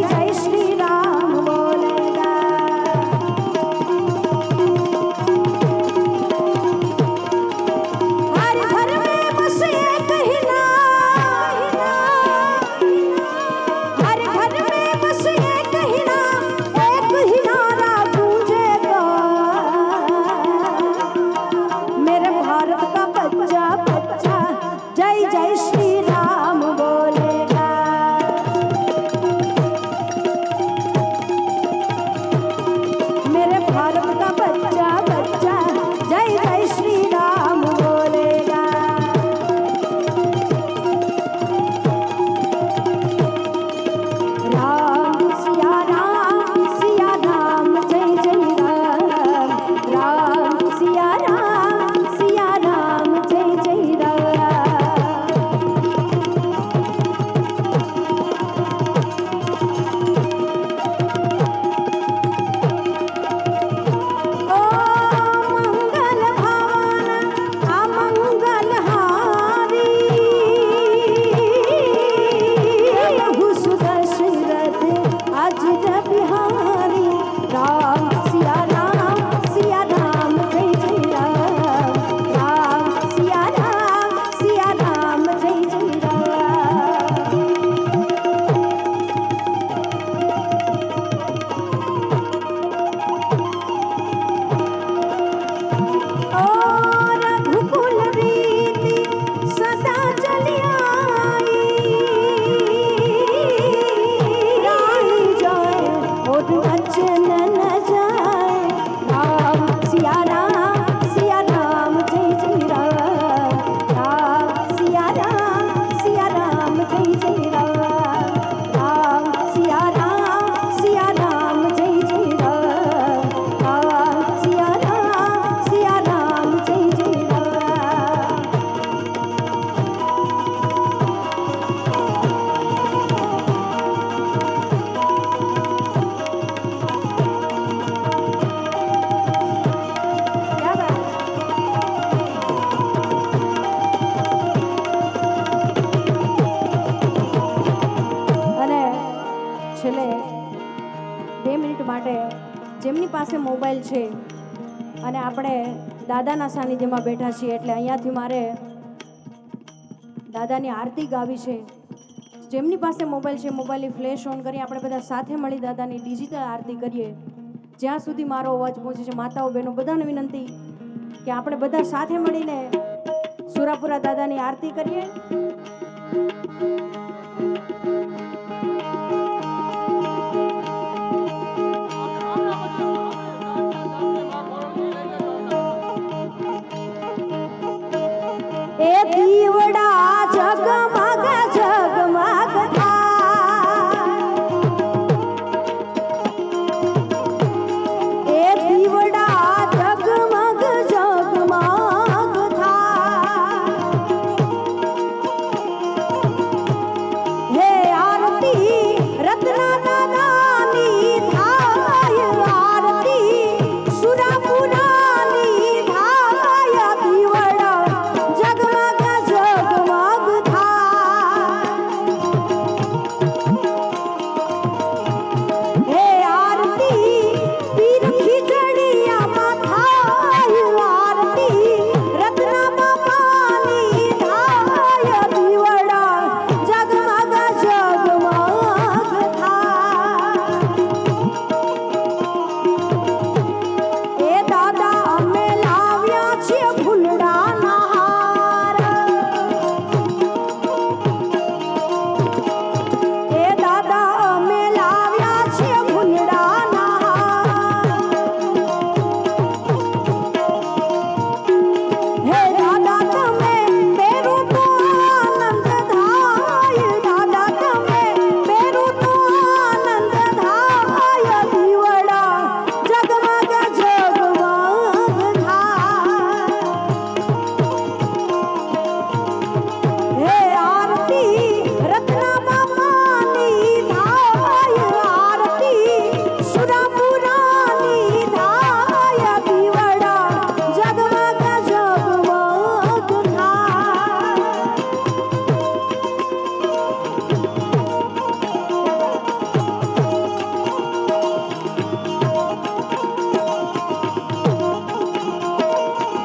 છે અને આપણે દાદાના સાનિધ્યમાં બેઠા છીએ એટલે અહીંયાથી મારે દાદાની આરતી ગાવી છે. જેમની પાસે મોબાઈલ છે મોબાઈલની ફ્લેશ ઓન કરી આપણે બધા સાથે મળી દાદાની ડિજિટલ આરતી કરીએ. જ્યાં સુધી મારો અવાજ પહોંચે છે માતાઓ બહેનો બધાને વિનંતી કે આપણે બધા સાથે મળીને સુરાપુરા દાદાની આરતી કરીએ. એ દીવડા જગમગ જગમગ થાય, એ દીવડા જગમગ જગમગ થાય, હે આરતી રત્ના દાદાની થાય, આરતી સુરાપુરાની થાય, દીવડા જગમગ જગમગ થાય, હે આરતી પીર ખીજડીયામાં થાય, આરતી રત્ના બાપાની થાય, દીવડા જગમગ જગમગ થાય. એ દાદા અમે લાવ્યા છીએ ફૂલડાના હાર, એ દાદા અમે લાવ્યા છીએ ફૂલડાના હાર, હે દાદા તમે પહેરો તો આનંદ થાય, દાદા તમે પહેરો તો આનંદ થાય, દીવડા જગમગ જગમગ થાય, હે આરતી રત્ના બાપાની થાય, આરતી સુરાપુરાની થાય, દીવડા જગમગ જગમગ થાય.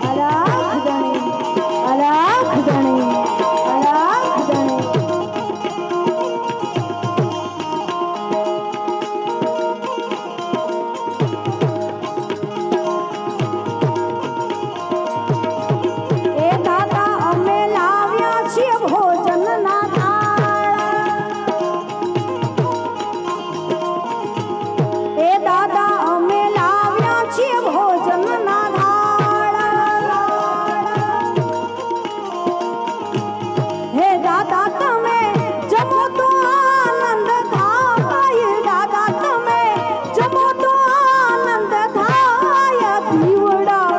અલાખ ધણી, અલાખ ધણી, અલાખ ધણી. એ દાદા અમે લાવ્યા છીએ ભોજનના થાળ, એ દાદા અમે લાવ્યા છીએ ભોજનના થાળ, હે દાદા તમે જમો તો આનંદ થાય, દાદા તમે જમો તો આનંદ થાય, દીવડા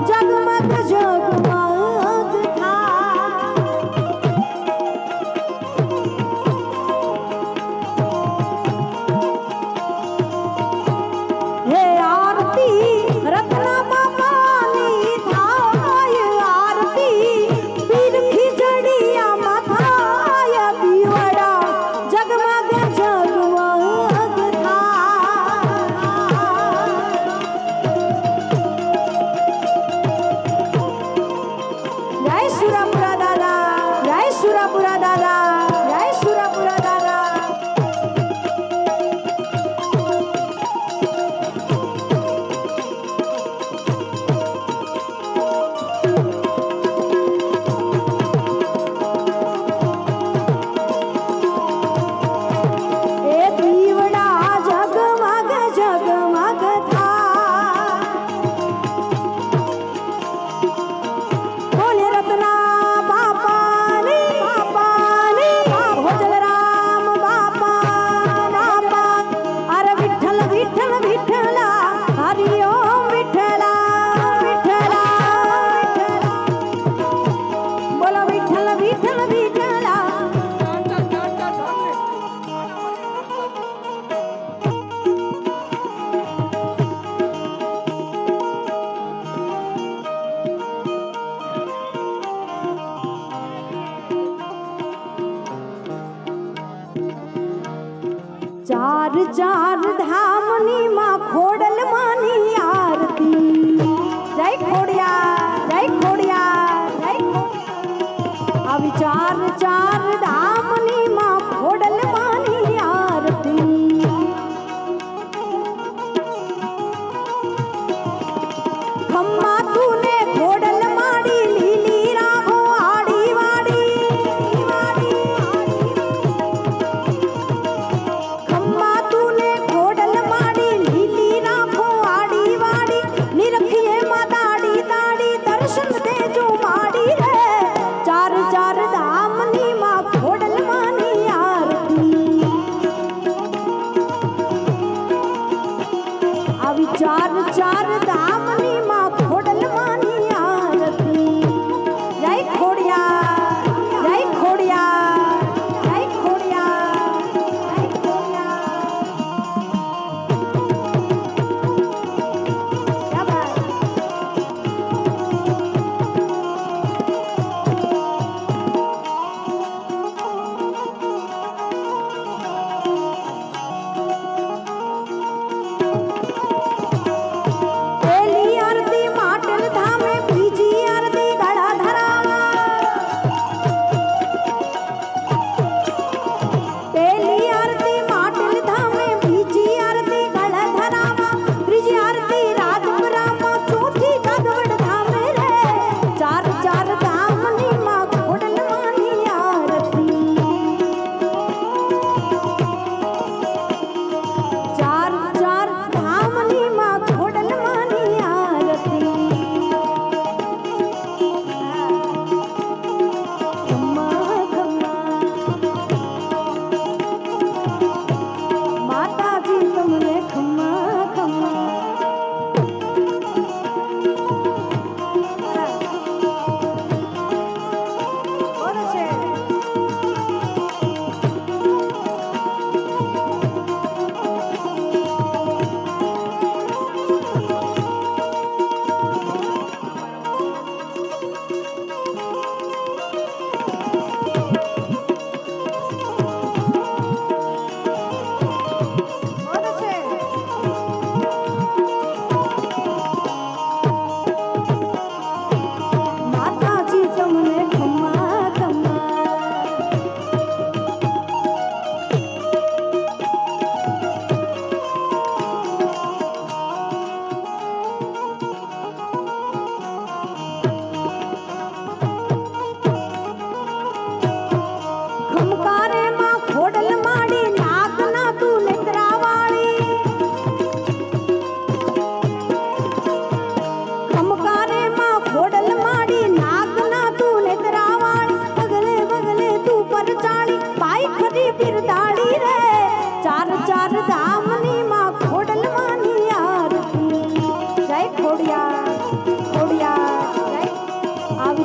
જગમગ જગમગ થાય. હે આરતી રત્ના બાપાની થાય, આરતી પીર ખીજડીયામાં થાય, દીવડા જગમગ જગમગ થાય. જય સુરાપુરા દાદા, જય સુરાપુરા દાદા, જય સુરાપુરા દાદા. એ દીવડા જગમગ જગમગ થાય, બોલે રત્ના બાપાની બાપાની, ભોજલરામ બાપા બાપા, અરે વિઠ્ઠલ વિઠ્ઠલ વિઠ્ઠલા, હરિ ઓમ વિઠ્ઠલા વિઠ્ઠલા વિઠ્ઠલા, બોલો વિઠ્ઠલ વિઠ્ઠલ વિઠ્ઠલા. ચાર ચાર ધામની માં ખોડલ માની આરતી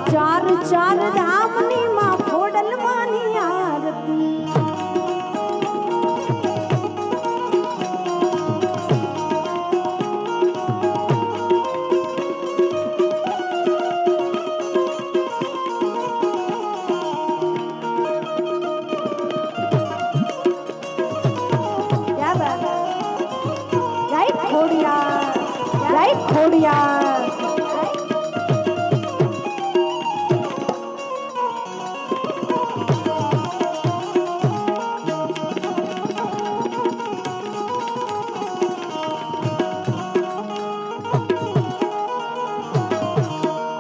ચાર ચાર ધામની માં ખોડલ માની આરતી ક્યા બાત જય ખોડિયાર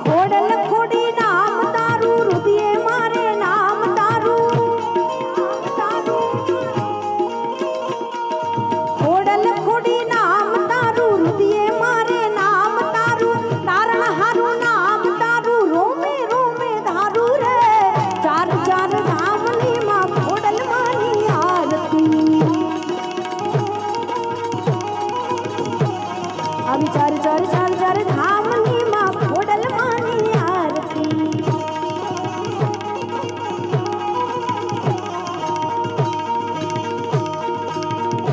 ખોડલ ખોડી નામ તારું રુદિયે મારે નામ તારું ખોડલ ખોડી નામ તારું રુદિયે મારે નામ તારું તારણ હારું નામ તારું રોમે રોમે ધારું રે ચાર ચાર ધામની માં ખોડલ માની આરતી આવી ચાર ચાર ચાર ચાર ધામની માં ખોડલ માની આરતી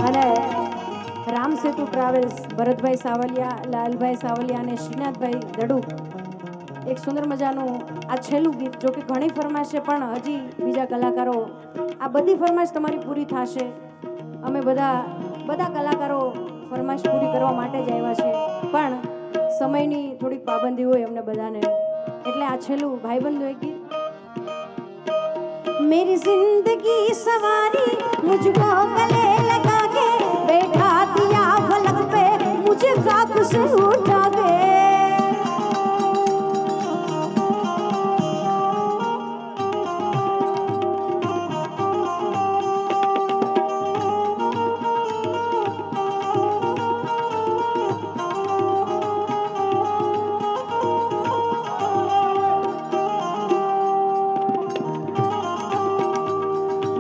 અને રામ સેતુ ટ્રાવેલ્સ ભરતભાઈ સાવલિયા લાલભાઈ સાવલિયા અને શ્રીનાથભાઈ દડુક એક સુંદર મજાનું આ છેલ્લું ગીત જો કે ઘણી ફરમાઈશ છે પણ હજી બીજા કલાકારો આ બધી ફરમાઈશ તમારી પૂરી થશે અમે બધા કલાકારો ફરમાઈશ પૂરી કરવા માટે જ આવ્યા છે પણ સમયની થોડીક પાબંદી હોય અમને બધાને એટલે આ છેલ્લું ભાઈબંધો એક ગીત मेरी जिंदगी सवारी मुझको गले लगा के बैठा दिया फलक पे मुझे खाक से उठा के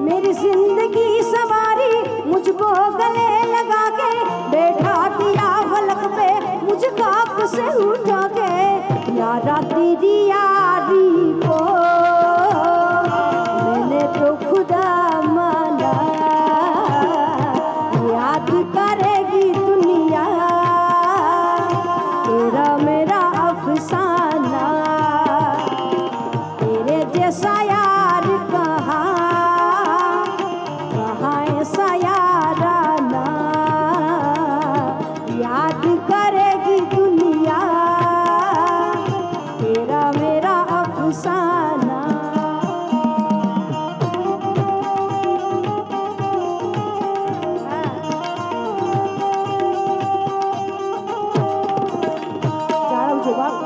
मेरी जिंदगी सवारी मुझको गले लगा के बैठा दिया फलक पे मुझे खाक से उठा के यारा तेरी यारी को मैंने तो खुदा माना याद करेगी दुनिया तेरा मेरा अफसाना तेरे जैसा यार कहाँ ऐसा याराना याद करेगी दुनिया तेरा मेरा अफसाना જાળવજો બાપ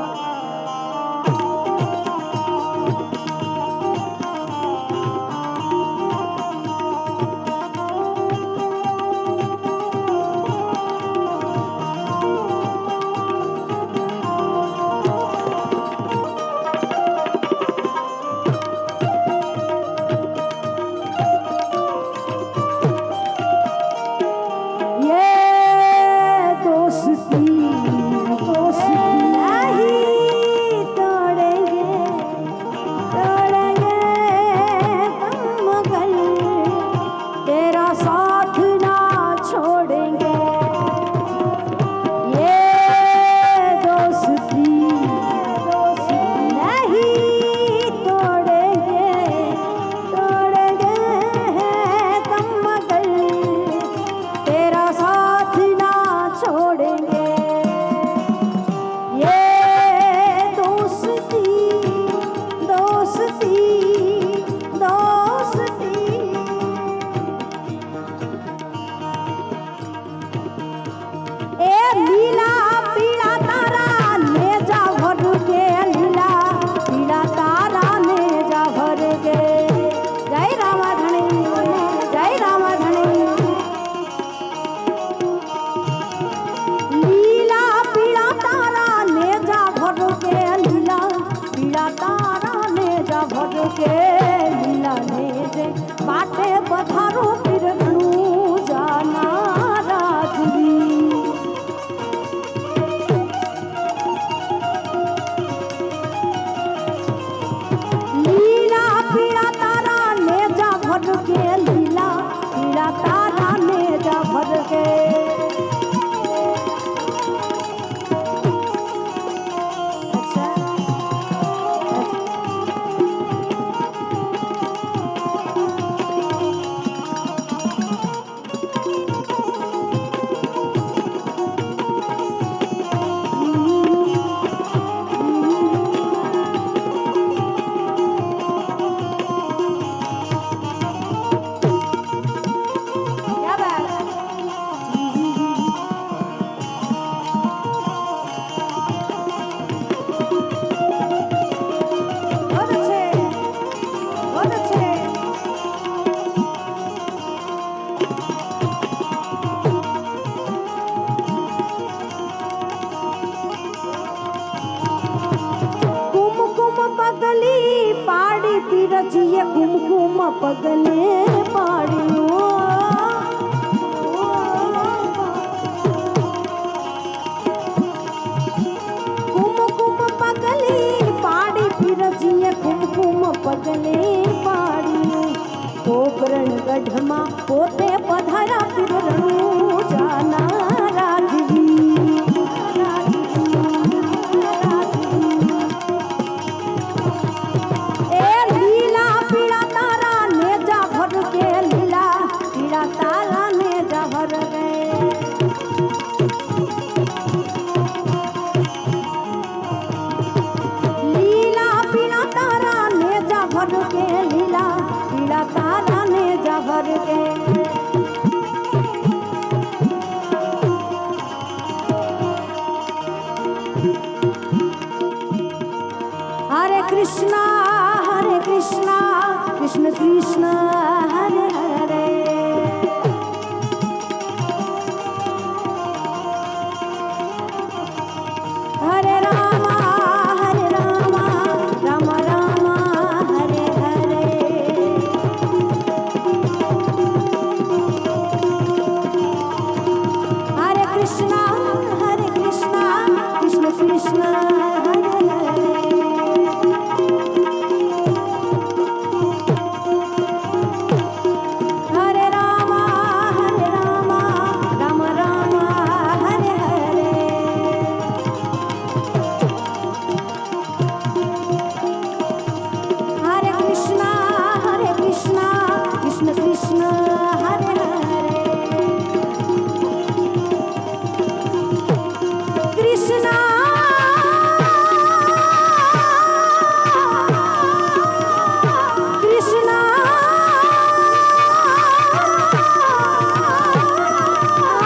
ये दोस्ती नहीं પીરજીએ કુમકુમ પગલે પાડ્યું કુમકુમ પગલી પાડી પીરજીએ કુમકુમ પગલે પાડ્યું કોકરણ ગઢમાં પોતે પધારા પીરણું જાના રાજવી એ લીલા પીળા તારા નેજા ભર કે લીલા પીળા તારા નેજા ભર ગે લીલા પીળા તારા નેજા ભર કે લીલા પીળા તારા નેજા ભર કે हरे कृष्णा कृष्ण कृष्ण हरे हरे हरे राम राम राम हरे हरे हरे कृष्ण कृष्ण कृष्ण हरे हरे हरे राम राम राम हरे हरे हरे कृष्ण कृष्ण कृष्ण हरे हरे कृष्ण कृष्ण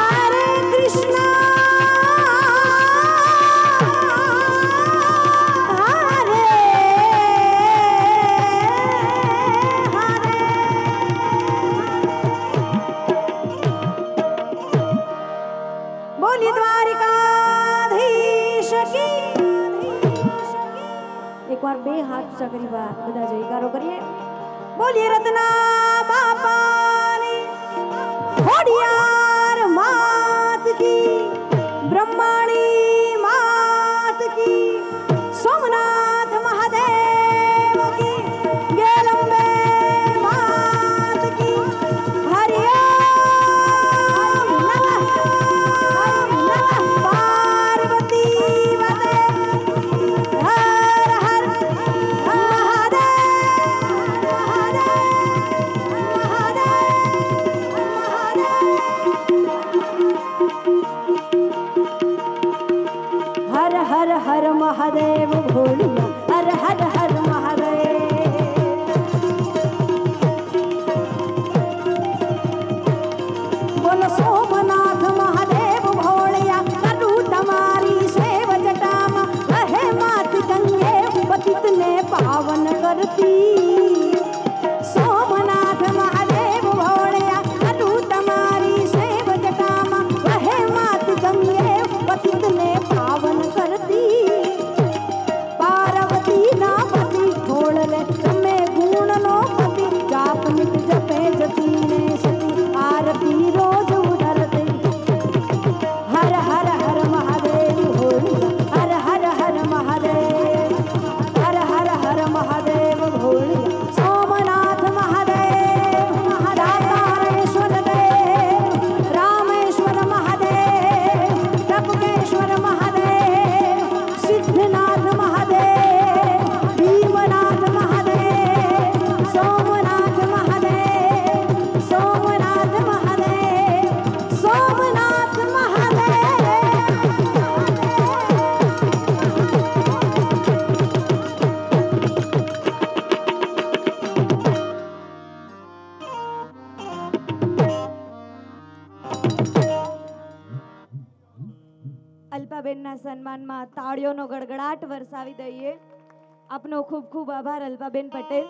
हरे कृष्ण हरे बोली द्वारिकाधीश की एक बार बे हाथ ऊंचा करी બધા જયકારો કરીએ બોલીએ રત્ના બાપાની ખોડિયાર માત કી બ્રહ્માણી માત કી સોમનાથ મહાદેવ की गेलंबे मात की हरिओम नमः पार्वती वदे हर हर महादेव हर हर हर महादेव भोलिया हर हर हर महादेव बोलो सोमनाथ महादेव भोलिया करू तमारी सेव जटामा रहे मात गंगे पतित ने पावन करती सोमनाथ महादेव भोलिया करू तमारी सेव जटामा रहे मात गंगे पतित ने पावन करती पार्वती ना पति खोल ले तमे गुण नो पति जाप नित जपे जती ने सती आरती रोज उधरते हर हर हर महादेव भोलिया हर हर हर महादेव हर हर हर महादेव भोलिया सोमनाथ महादेव दातारेश्वर देव रामेश्वर महादेव टपकेश्वर महादेव सिद्धनाथ महादेव भीमनाथ महादेव सोमनाथ महादेव सोमनाथ महादेव सोमनाथ महादेव અલ્પાબેનના સન્માનમાં તાળીઓનો ગડગડાટ વરસાવી દઈએ આપનો ખૂબ ખૂબ આભાર અલ્પાબેન પટેલ.